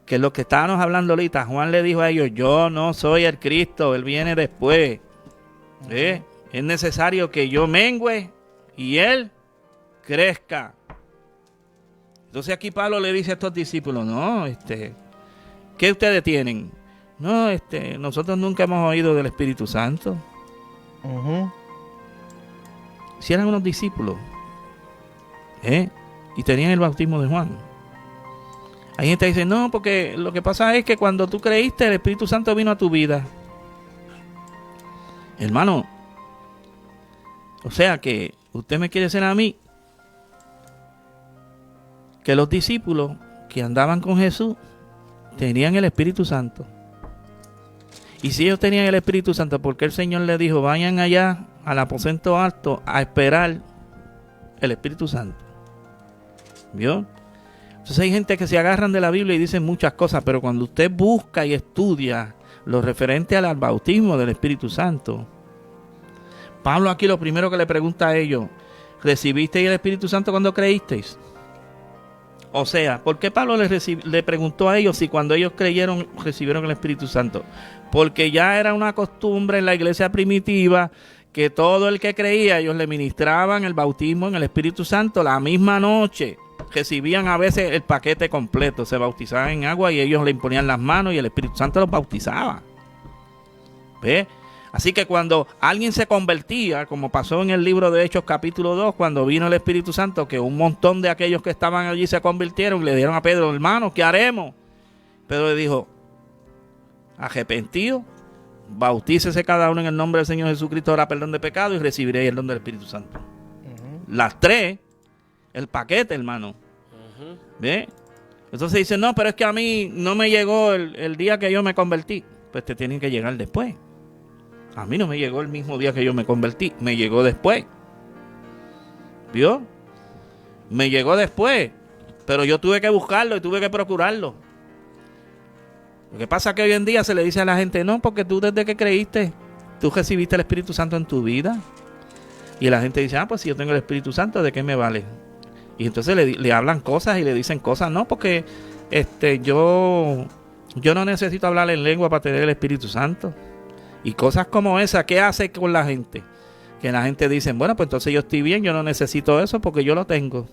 que lo que estábamos hablando ahorita, Juan le dijo a ellos, yo no soy el Cristo, él viene después. Es necesario que yo mengüe y él crezca. Entonces aquí Pablo le dice a estos discípulos, no, ¿qué ustedes tienen? No, nosotros nunca hemos oído del Espíritu Santo. Si eran unos discípulos, y tenían el bautismo de Juan. Hay gente que dice, no, porque lo que pasa es que cuando tú creíste, el Espíritu Santo vino a tu vida. Hermano, o sea que usted me quiere decir a mí que los discípulos que andaban con Jesús tenían el Espíritu Santo. Y si ellos tenían el Espíritu Santo, ¿por qué el Señor les dijo, vayan allá al aposento alto a esperar el Espíritu Santo? ¿Vio? Entonces hay gente que se agarran de la Biblia y dicen muchas cosas, pero cuando usted busca y estudia lo referente al bautismo del Espíritu Santo, Pablo aquí lo primero que le pregunta a ellos, ¿recibisteis el Espíritu Santo cuando creísteis? O sea, ¿por qué Pablo le preguntó a ellos si cuando ellos creyeron recibieron el Espíritu Santo? Porque ya era una costumbre en la iglesia primitiva que todo el que creía, ellos le ministraban el bautismo en el Espíritu Santo la misma noche. Recibían a veces el paquete completo, se bautizaban en agua y ellos le imponían las manos y el Espíritu Santo los bautizaba. ¿Ve? Así que cuando alguien se convertía, como pasó en el libro de Hechos capítulo 2, cuando vino el Espíritu Santo, que un montón de aquellos que estaban allí se convirtieron, le dieron a Pedro, hermano, ¿qué haremos? Pedro le dijo, arrepentido, bautícese cada uno en el nombre del Señor Jesucristo para perdón de pecado y recibiréis el don del Espíritu Santo. Las tres, el paquete, hermano. ¿Ve? Entonces dice, no, pero es que a mí no me llegó el día que yo me convertí. Pues te tienen que llegar después. A mí no me llegó el mismo día que yo me convertí, me llegó después. ¿Vio? Me llegó después, pero yo tuve que buscarlo y tuve que procurarlo. Lo que pasa es que hoy en día se le dice a la gente, no, porque tú desde que creíste, tú recibiste el Espíritu Santo en tu vida. Y la gente dice, pues si yo tengo el Espíritu Santo, ¿de qué me vale? Y entonces le hablan cosas y le dicen cosas, no, porque yo no necesito hablar en lengua para tener el Espíritu Santo. Y cosas como esas, ¿qué hace con la gente? Que la gente dice, bueno, pues entonces yo estoy bien, yo no necesito eso porque yo lo tengo.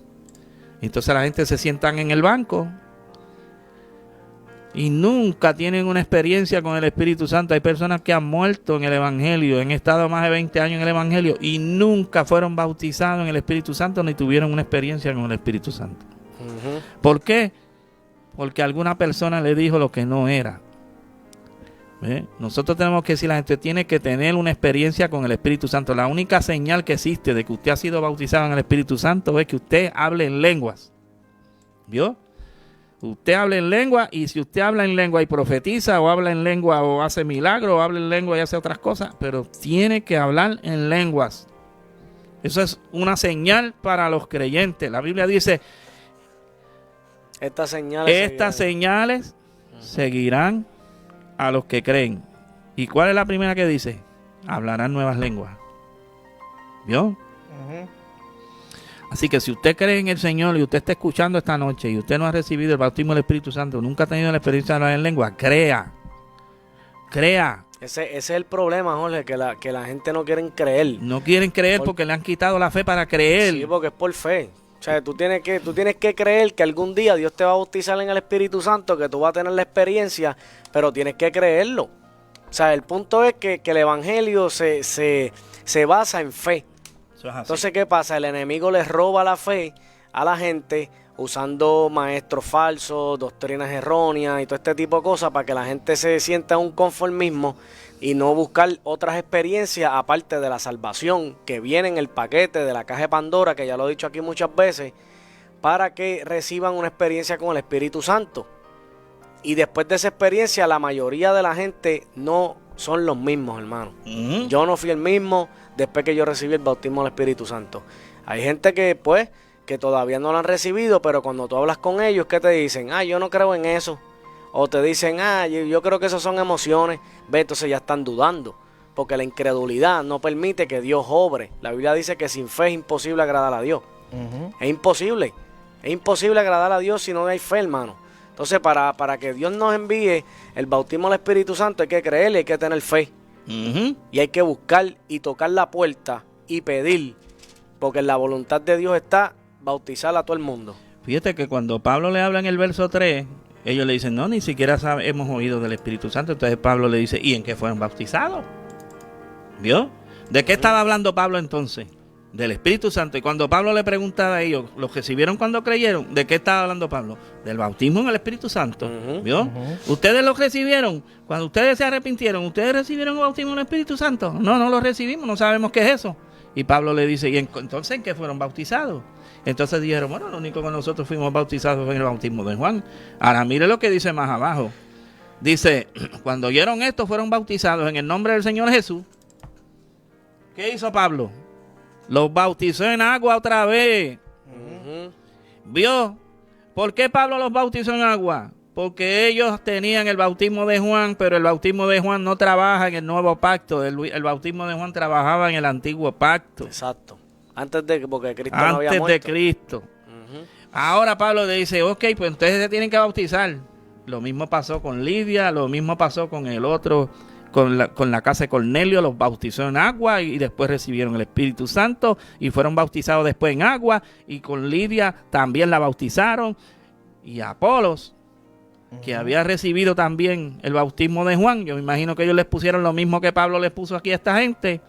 Entonces la gente se sientan en el banco y nunca tienen una experiencia con el Espíritu Santo. Hay personas que han muerto en el Evangelio, han estado más de 20 años en el Evangelio y nunca fueron bautizados en el Espíritu Santo ni tuvieron una experiencia con el Espíritu Santo. ¿Por qué? Porque alguna persona le dijo lo que no era. Nosotros tenemos que decir, la gente tiene que tener una experiencia con el Espíritu Santo. La única señal que existe de que usted ha sido bautizado en el Espíritu Santo es que usted hable en lenguas. ¿Vio? Usted habla en lengua, y si usted habla en lengua y profetiza, o habla en lengua o hace milagros, o habla en lengua y hace otras cosas, pero tiene que hablar en lenguas. Eso es una señal para los creyentes. La Biblia dice, estas señales seguirán a los que creen. ¿Y cuál es la primera que dice? Hablarán nuevas lenguas. ¿Vio? Así que si usted cree en el Señor y usted está escuchando esta noche y usted no ha recibido el bautismo del Espíritu Santo, nunca ha tenido la experiencia de hablar en lengua, crea. Ese es el problema, Jorge, que la gente no quiere creer. No quieren creer porque le han quitado la fe para creer. Sí, porque es por fe. O sea, tú tienes que creer que algún día Dios te va a bautizar en el Espíritu Santo, que tú vas a tener la experiencia, pero tienes que creerlo. O sea, el punto es que el Evangelio se basa en fe. Entonces, ¿qué pasa? El enemigo le roba la fe a la gente usando maestros falsos, doctrinas erróneas y todo este tipo de cosas para que la gente se sienta en un conformismo y no buscar otras experiencias aparte de la salvación que viene en el paquete de la caja de Pandora, que ya lo he dicho aquí muchas veces, para que reciban una experiencia con el Espíritu Santo. Y después de esa experiencia, la mayoría de la gente no son los mismos, hermano. Yo no fui el mismo después que yo recibí el bautismo del Espíritu Santo. Hay gente que, pues, que todavía no lo han recibido, pero cuando tú hablas con ellos, ¿qué te dicen? Yo no creo en eso. O te dicen, yo creo que eso son emociones. Entonces ya están dudando, porque la incredulidad no permite que Dios obre. La Biblia dice que sin fe es imposible agradar a Dios. Es imposible agradar a Dios si no hay fe, hermano. Entonces para que Dios nos envíe el bautismo del Espíritu Santo hay que creerle, hay que tener fe. Y hay que buscar y tocar la puerta y pedir, porque en la voluntad de Dios está bautizar a todo el mundo. Fíjate que cuando Pablo le habla en el verso 3, ellos le dicen, no, ni siquiera hemos oído del Espíritu Santo. Entonces Pablo le dice, ¿y en qué fueron bautizados? ¿Vio? ¿De qué estaba hablando Pablo entonces? Del Espíritu Santo. Y cuando Pablo le preguntaba a ellos, ¿los recibieron cuando creyeron? ¿De qué estaba hablando Pablo? Del bautismo en el Espíritu Santo. ¿Vio? ¿Ustedes lo recibieron? Cuando ustedes se arrepintieron, ¿ustedes recibieron el bautismo en el Espíritu Santo? No lo recibimos, no sabemos qué es eso. Y Pablo le dice, ¿y entonces en qué fueron bautizados? Entonces dijeron, bueno, lo único que nosotros fuimos bautizados fue en el bautismo de Juan. Ahora mire lo que dice más abajo. Dice, cuando oyeron esto fueron bautizados en el nombre del Señor Jesús. ¿Qué hizo Pablo? Los bautizó en agua otra vez. ¿Vio? ¿Por qué Pablo los bautizó en agua? Porque ellos tenían el bautismo de Juan, pero el bautismo de Juan no trabaja en el nuevo pacto. El bautismo de Juan trabajaba en el antiguo pacto. Exacto. Porque Cristo no había Antes muerto. de Cristo. Ahora Pablo le dice, ok, pues entonces se tienen que bautizar. Lo mismo pasó con Lidia, lo mismo pasó con el otro, con la casa de Cornelio, los bautizó en agua y después recibieron el Espíritu Santo y fueron bautizados después en agua, y con Lidia también la bautizaron, y Apolos, que había recibido también el bautismo de Juan, yo me imagino que ellos les pusieron lo mismo que Pablo les puso aquí a esta gente.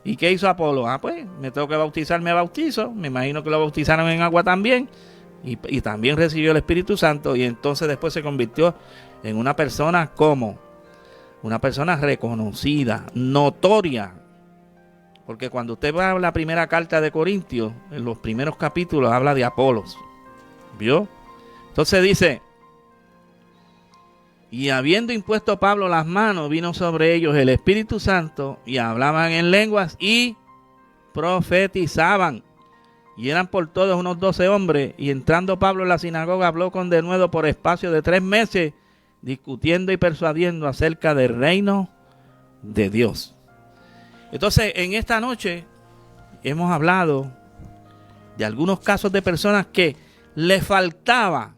¿Y qué hizo Apolos? Pues me tengo que bautizar, me bautizo, me imagino que lo bautizaron en agua también. Y también recibió el Espíritu Santo, y entonces después se convirtió en una persona una persona reconocida, notoria. Porque cuando usted va a la primera carta de Corintios, en los primeros capítulos habla de Apolos. ¿Vio? Entonces dice, y habiendo impuesto Pablo las manos, vino sobre ellos el Espíritu Santo, y hablaban en lenguas y profetizaban. Y eran por todos unos 12 hombres. Y entrando Pablo en la sinagoga, habló con denuedo por espacio de 3 meses, discutiendo y persuadiendo acerca del reino de Dios. Entonces, en esta noche hemos hablado de algunos casos de personas que les faltaba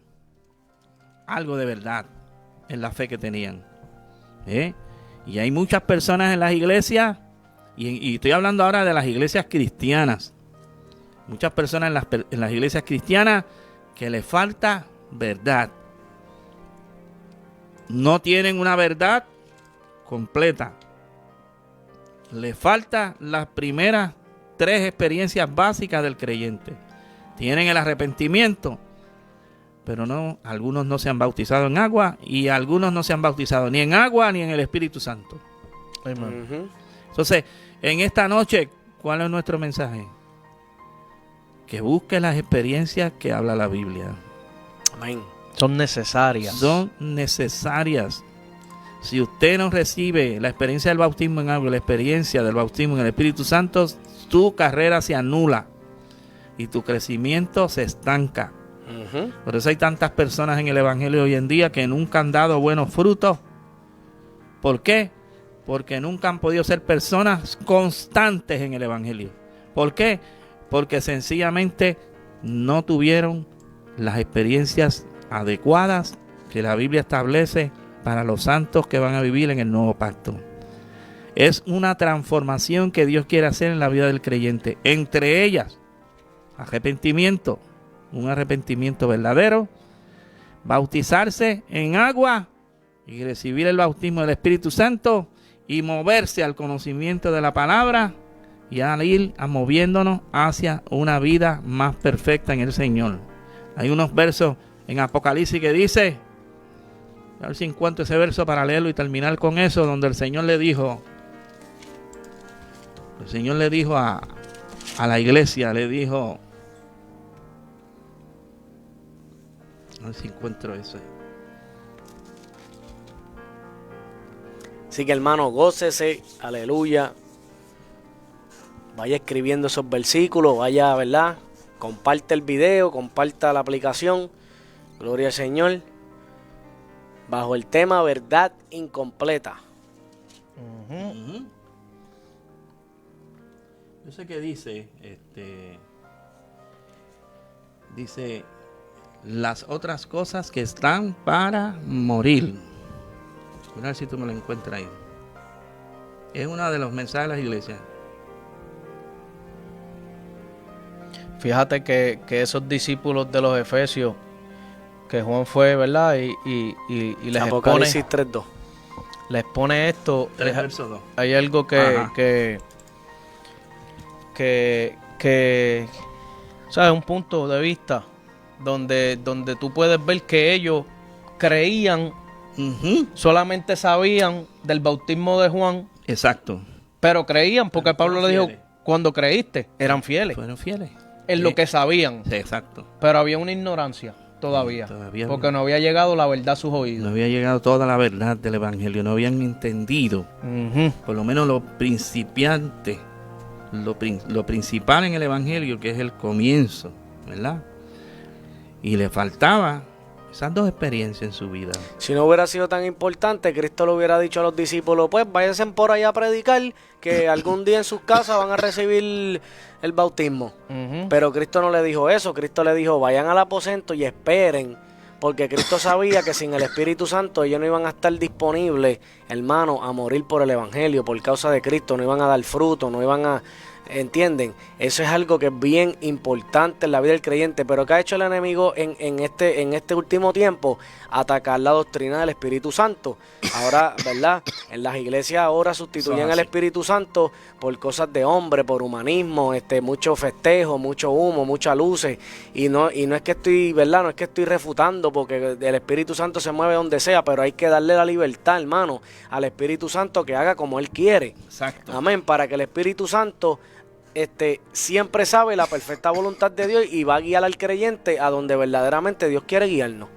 algo de verdad en la fe que tenían. Y hay muchas personas en las iglesias, y estoy hablando ahora de las iglesias cristianas. Muchas personas en las iglesias cristianas que les falta verdad. No tienen una verdad completa. Les falta las primeras 3 experiencias básicas del creyente. Tienen el arrepentimiento, pero no, algunos no se han bautizado en agua, y algunos no se han bautizado ni en agua ni en el Espíritu Santo. Entonces, en esta noche, ¿cuál es nuestro mensaje? Que busque las experiencias que habla la Biblia. Amén. Son necesarias. Son necesarias. Si usted no recibe la experiencia del bautismo en agua, la experiencia del bautismo en el Espíritu Santo, tu carrera se anula y tu crecimiento se estanca. Por eso hay tantas personas en el Evangelio hoy en día que nunca han dado buenos frutos. ¿Por qué? Porque nunca han podido ser personas constantes en el Evangelio. ¿Por qué? Porque sencillamente no tuvieron las experiencias adecuadas que la Biblia establece para los santos que van a vivir en el nuevo pacto. Es una transformación que Dios quiere hacer en la vida del creyente. Entre ellas, arrepentimiento, un arrepentimiento verdadero, bautizarse en agua y recibir el bautismo del Espíritu Santo, y moverse al conocimiento de la palabra, y al ir moviéndonos hacia una vida más perfecta en el Señor. Hay unos versos en Apocalipsis que dice, a ver si encuentro ese verso para leerlo y terminar con eso, donde el Señor le dijo a la iglesia, le dijo, a ver si encuentro eso. Así que, hermano, gócese, aleluya. Vaya escribiendo esos versículos, vaya, ¿verdad? Comparte el video, comparta la aplicación. Gloria al Señor. Bajo el tema verdad incompleta. Yo sé que dice, dice, las otras cosas que están para morir. A ver si tú me lo encuentras ahí. Es uno de los mensajes de las iglesias. Fíjate que esos discípulos de los Efesios, que Juan fue, ¿verdad? Y les Apocalipsis 3:2. les pone esto. 3 verso 2. Hay algo que ¿sabes? Un punto de vista donde tú puedes ver que ellos creían, solamente sabían del bautismo de Juan. Exacto. Pero creían, porque Pablo le dijo, cuando creíste, eran fieles Fueron fieles. en lo que sabían, Sí, exacto. pero había una ignorancia todavía, porque no había llegado la verdad a sus No oídos. había llegado toda la verdad del Evangelio, no habían entendido, Ujú. por lo menos lo principiante, lo principal en el Evangelio, que es el comienzo, ¿verdad? Y le faltaba esas dos experiencias en su vida. Si no hubiera sido tan importante, Cristo le hubiera dicho a los discípulos, pues váyanse por allá a predicar, que algún día en sus casas van a recibir el bautismo. Ujú. Pero Cristo no le dijo eso, Cristo le dijo, vayan al aposento y esperen, porque Cristo sabía que sin el Espíritu Santo ellos no iban a estar disponibles, hermano, a morir por el Evangelio, por causa de Cristo, no iban a dar fruto, no iban a... ¿Entienden? Eso es algo que es bien importante en la vida del creyente, pero ¿qué ha hecho el enemigo en este último tiempo? Atacar la doctrina del Espíritu Santo. Ahora, ¿verdad? En las iglesias ahora sustituyen Eso es al así. Espíritu Santo por cosas de hombre, por humanismo, mucho festejo, mucho humo, muchas luces, y no es que estoy, ¿verdad? No es que estoy refutando, porque el Espíritu Santo se mueve donde sea, pero hay que darle la libertad, hermano, al Espíritu Santo que haga como Él quiere. Exacto. Amén, para que el Espíritu Santo siempre sabe la perfecta voluntad de Dios y va a guiar al creyente a donde verdaderamente Dios quiere guiarnos.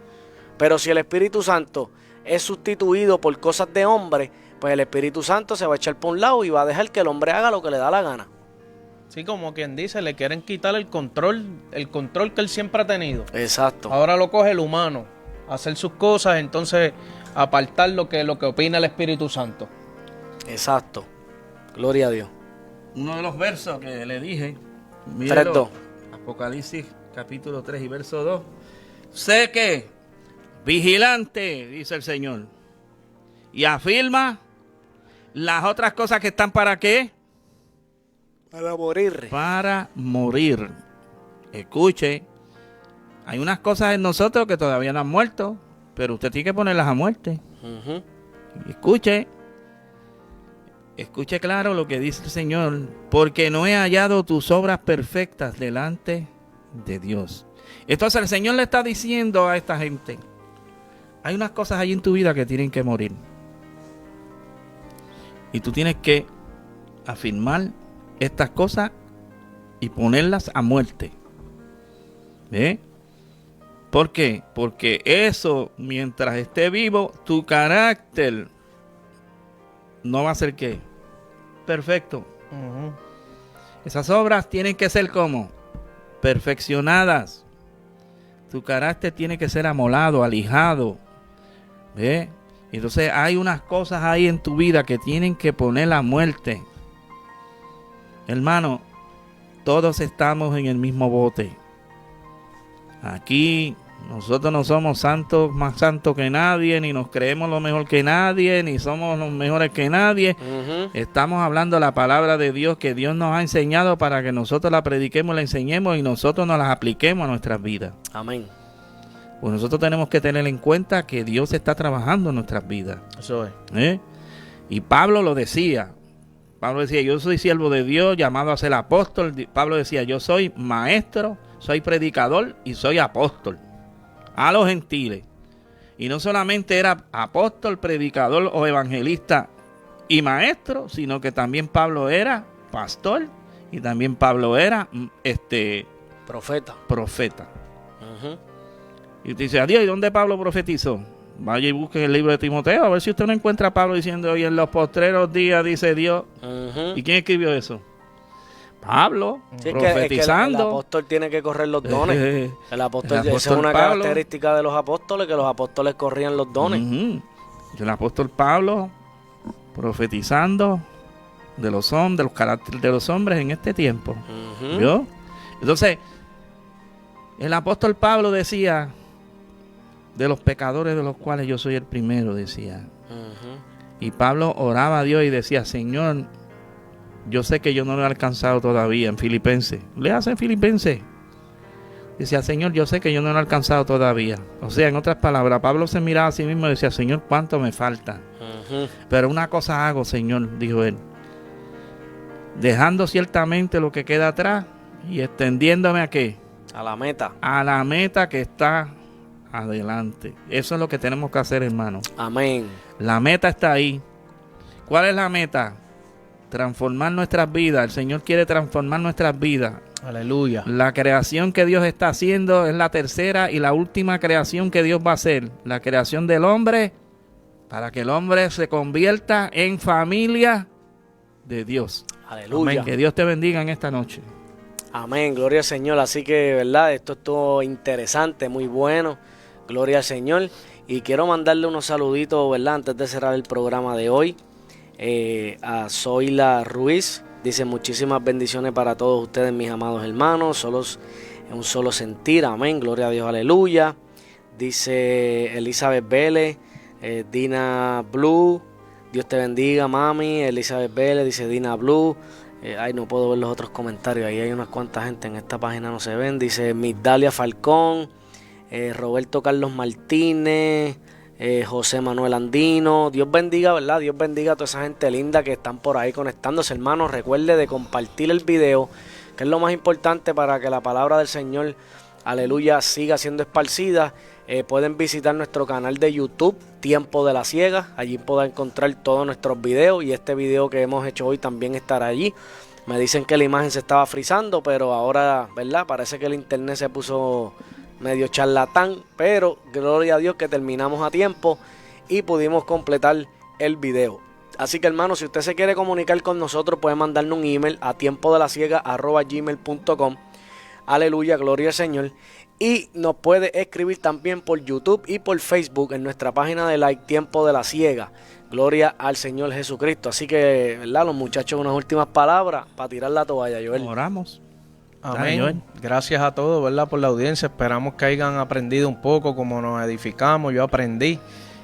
Pero si el Espíritu Santo es sustituido por cosas de hombre, pues el Espíritu Santo se va a echar por un lado y va a dejar que el hombre haga lo que le da la gana. Sí, como quien dice, le quieren quitar el control que él siempre ha tenido. Exacto. Ahora lo coge el humano, hacer sus cosas, entonces apartar lo que opina el Espíritu Santo. Exacto. Gloria a Dios. Uno de los versos que le dije, míralo, 3:2. Apocalipsis capítulo 3 y verso 2. Sé que vigilante, dice el Señor, y afirma las otras cosas que están para qué. Para morir. Para morir. Escuche, hay unas cosas en nosotros que todavía no han muerto, pero usted tiene que ponerlas a muerte. Ujú. Escuche claro lo que dice el Señor, porque no he hallado tus obras perfectas delante de Dios. Entonces el Señor le está diciendo a esta gente, hay unas cosas allí en tu vida que tienen que morir. Y tú tienes que afirmar estas cosas y ponerlas a muerte. ¿Ve? ¿Por qué? Porque eso, mientras esté vivo, tu carácter no va a ser ¿qué? Perfecto. Ujú. Esas obras tienen que ser como perfeccionadas. Tu carácter tiene que ser amolado, alijado. ¿Ve? Entonces hay unas cosas ahí en tu vida que tienen que poner a muerte. Hermano, todos estamos en el mismo bote. Aquí nosotros no somos santos, más santos que nadie, ni nos creemos lo mejor que nadie, ni somos los mejores que nadie. Ujú. Estamos hablando de la palabra de Dios que Dios nos ha enseñado para que nosotros la prediquemos, la enseñemos y nosotros nos las apliquemos a nuestras vidas. Amén. Pues nosotros tenemos que tener en cuenta que Dios está trabajando en nuestras vidas. Eso es. ¿Eh? Y Pablo lo decía. Pablo decía, yo soy siervo de Dios, llamado a ser apóstol. Pablo decía, yo soy maestro, soy predicador y soy apóstol a los gentiles. Y no solamente era apóstol, predicador o evangelista y maestro, sino que también Pablo era pastor y también Pablo era Profeta. profeta. Ujú. Y usted dice, adiós, ¿y dónde Pablo profetizó? Vaya y busque el libro de Timoteo, a ver si usted no encuentra a Pablo diciendo, hoy en los postreros días, dice Dios. Ujú. ¿Y quién escribió eso? Pablo, Sí, es que el profetizando. apóstol tiene que correr los dones. El apóstol, El esa apóstol es una Pablo. característica de los apóstoles, que los apóstoles corrían los dones. Ujú. El apóstol Pablo profetizando de los hombres, de los caracteres de los hombres en este tiempo. Ujú. ¿Vio? Entonces, el apóstol Pablo decía, de los pecadores de los cuales yo soy el primero, decía. Ujú. Y Pablo oraba a Dios y decía, Señor, yo sé que yo no lo he alcanzado todavía en Filipenses. Le hace en Filipenses. Decía, Señor, yo sé que yo no lo he alcanzado todavía. O sea, en otras palabras, Pablo se miraba a sí mismo y decía, Señor, ¿cuánto me falta? Ujú. Pero una cosa hago, Señor, dijo él. Dejando ciertamente lo que queda atrás y extendiéndome a qué? A la meta. A la meta que está adelante. Eso es lo que tenemos que hacer, hermano. Amén. La meta está ahí. ¿Cuál es la meta? transformar nuestras vidas. El Señor quiere transformar nuestras vidas. Aleluya. La creación que Dios está haciendo es la tercera y la última creación que Dios va a hacer. La creación del hombre, para que el hombre se convierta en familia de Dios. Aleluya. Amén. Que Dios te bendiga en esta noche. Amén, gloria al Señor. Así que, ¿verdad? Esto estuvo interesante, muy bueno. Gloria al Señor. Y quiero mandarle unos saluditos, ¿verdad? Antes de cerrar el programa de hoy. A Zoila Ruiz. Dice: muchísimas bendiciones para todos ustedes, mis amados hermanos. Solos en un solo sentir. Amén. Gloria a Dios. Aleluya. Dice Elizabeth Vélez. Dina Blue. Dios te bendiga, mami. Elizabeth Vélez. Dice Dina Blue. Ay, no puedo ver los otros comentarios. Ahí hay unas cuantas gente. En esta página no se ven. Dice Migdalia Falcón. Roberto Carlos Martínez. José Manuel Andino. Dios bendiga, ¿verdad? Dios bendiga a toda esa gente linda que están por ahí conectándose, hermanos. Recuerde de compartir el video, que es lo más importante para que la palabra del Señor, aleluya, siga siendo esparcida. Pueden visitar nuestro canal de YouTube, Tiempo de la Ciega. Allí podrán encontrar todos nuestros videos, y este video que hemos hecho hoy también estará allí. Me dicen que la imagen se estaba frizando, pero ahora, ¿verdad? Parece que el internet se puso medio charlatán, pero gloria a Dios que terminamos a tiempo y pudimos completar el video. Así que, hermano, si usted se quiere comunicar con nosotros, puede mandarnos un email a tiempodelaciega@gmail.com. Aleluya, gloria al Señor. Y nos puede escribir también por YouTube y por Facebook en nuestra página de like, Tiempo de la Ciega. Gloria al Señor Jesucristo. Así que, ¿verdad? Los muchachos, unas últimas palabras para tirar la toalla, Joel. Oramos. Amén. Gracias a todos, ¿verdad? Por la audiencia. Esperamos que hayan aprendido un poco como nos edificamos. Yo aprendí.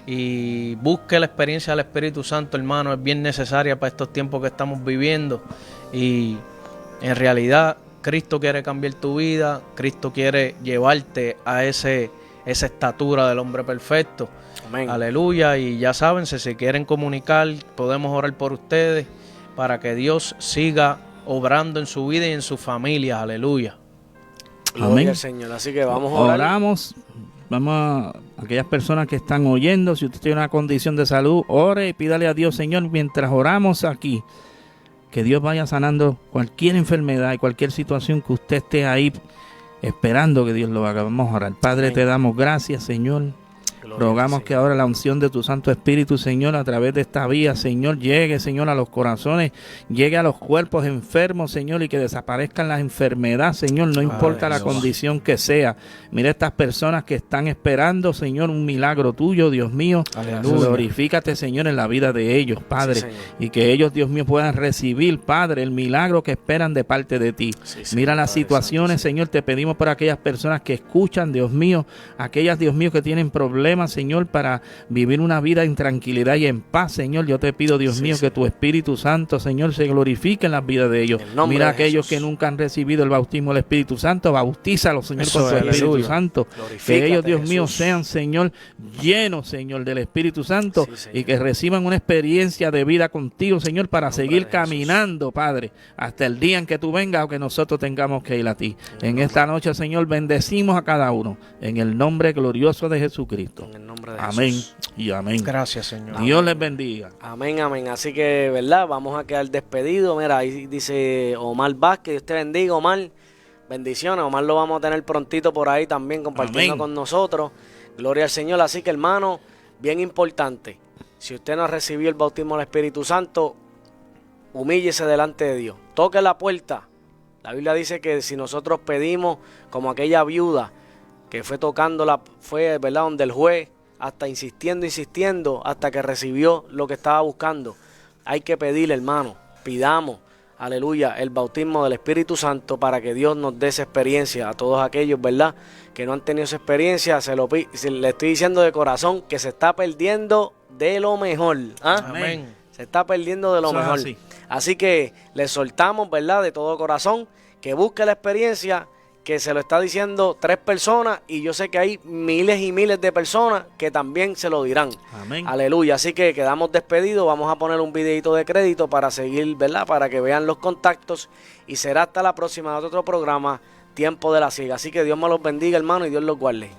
Y busque la experiencia del Espíritu Santo, hermano. Es bien necesaria para estos tiempos que estamos viviendo. Y en realidad, Cristo quiere cambiar tu vida. Cristo quiere llevarte a esa estatura del hombre perfecto. Amén. Aleluya. Y ya saben, si se quieren comunicar, podemos orar por ustedes para que Dios siga obrando en su vida y en su familia. Aleluya. Gloria Amén. al Señor. Así que vamos a orar. Oramos. Vamos a aquellas personas que están oyendo. Si usted tiene una condición de salud, ore y pídale a Dios, Señor, mientras oramos aquí, que Dios vaya sanando cualquier enfermedad y cualquier situación que usted esté ahí esperando que Dios lo haga. Vamos a orar. Padre, Amén. te damos gracias, Señor. Gloria Rogamos al que Señor. ahora la unción de tu Santo Espíritu, Señor, a través de esta vía, Señor, llegue, Señor, a los corazones, llegue a los cuerpos enfermos, Señor, y que desaparezcan las enfermedades, Señor, no importa la Dios. condición que sea. Mira estas personas que están esperando, Señor, un milagro tuyo, Dios mío. Aleluya. Glorifícate, Señor, en la vida de ellos, Padre, Sí, Señor. y que ellos, Dios mío, puedan recibir, Padre, el milagro que esperan de parte de ti. Sí, Señor, Mira las Padre situaciones, Santo, Señor, te pedimos por aquellas personas que escuchan, Dios mío, aquellas, Dios mío, que tienen problemas, Señor, para vivir una vida en tranquilidad y en paz, Señor. Yo te pido, Dios Sí, mío, Señor. que tu Espíritu Santo, Señor, se glorifique en las vidas de ellos. En el nombre Mira de aquellos Jesús. que nunca han recibido el bautismo del Espíritu Santo, bautízalos, Señor, Eso con tu es, Espíritu aleluya. Santo. Glorifícate, Que ellos, Dios mío, Jesús. sean, Señor, llenos, Señor, del Espíritu Santo, Sí, Señor. y que reciban una experiencia de vida contigo, Señor, para nombre seguir de Jesús. caminando, Padre, hasta el día en que tú vengas o que nosotros tengamos que ir a ti. En esta noche, Señor, bendecimos a cada uno en el nombre glorioso de Jesucristo. En el nombre de Amén Jesús. y amén. Gracias, Señor. Dios les bendiga. Amén, amén. Así que, ¿verdad? Vamos a quedar despedidos. Mira, ahí dice Omar Vázquez. Dios te bendiga, Omar. Bendiciones. Omar lo vamos a tener prontito por ahí también compartiendo Amén. con nosotros. Gloria al Señor. Así que, hermano, bien importante. Si usted no recibió el bautismo del Espíritu Santo, humíllese delante de Dios. Toque la puerta. La Biblia dice que si nosotros pedimos, como aquella viuda que fue tocándola, fue, ¿verdad?, donde el juez, hasta insistiendo, hasta que recibió lo que estaba buscando. Hay que pedirle, hermano, pidamos, aleluya, el bautismo del Espíritu Santo para que Dios nos dé esa experiencia a todos aquellos, ¿verdad?, que no han tenido esa experiencia. Le estoy diciendo de corazón que se está perdiendo de lo mejor. ¿Ah? Amén. Se está perdiendo de lo Eso es mejor. así. Así que le soltamos, ¿verdad?, de todo corazón, que busque la experiencia, que se lo está diciendo 3 personas, y yo sé que hay miles y miles de personas que también se lo dirán. Amén. Aleluya. Así que quedamos despedidos. Vamos a poner un videito de crédito para seguir, ¿verdad?, para que vean los contactos, y será hasta la próxima de otro programa, Tiempo de la Ciega. Así que Dios me los bendiga, hermano, y Dios los guarde.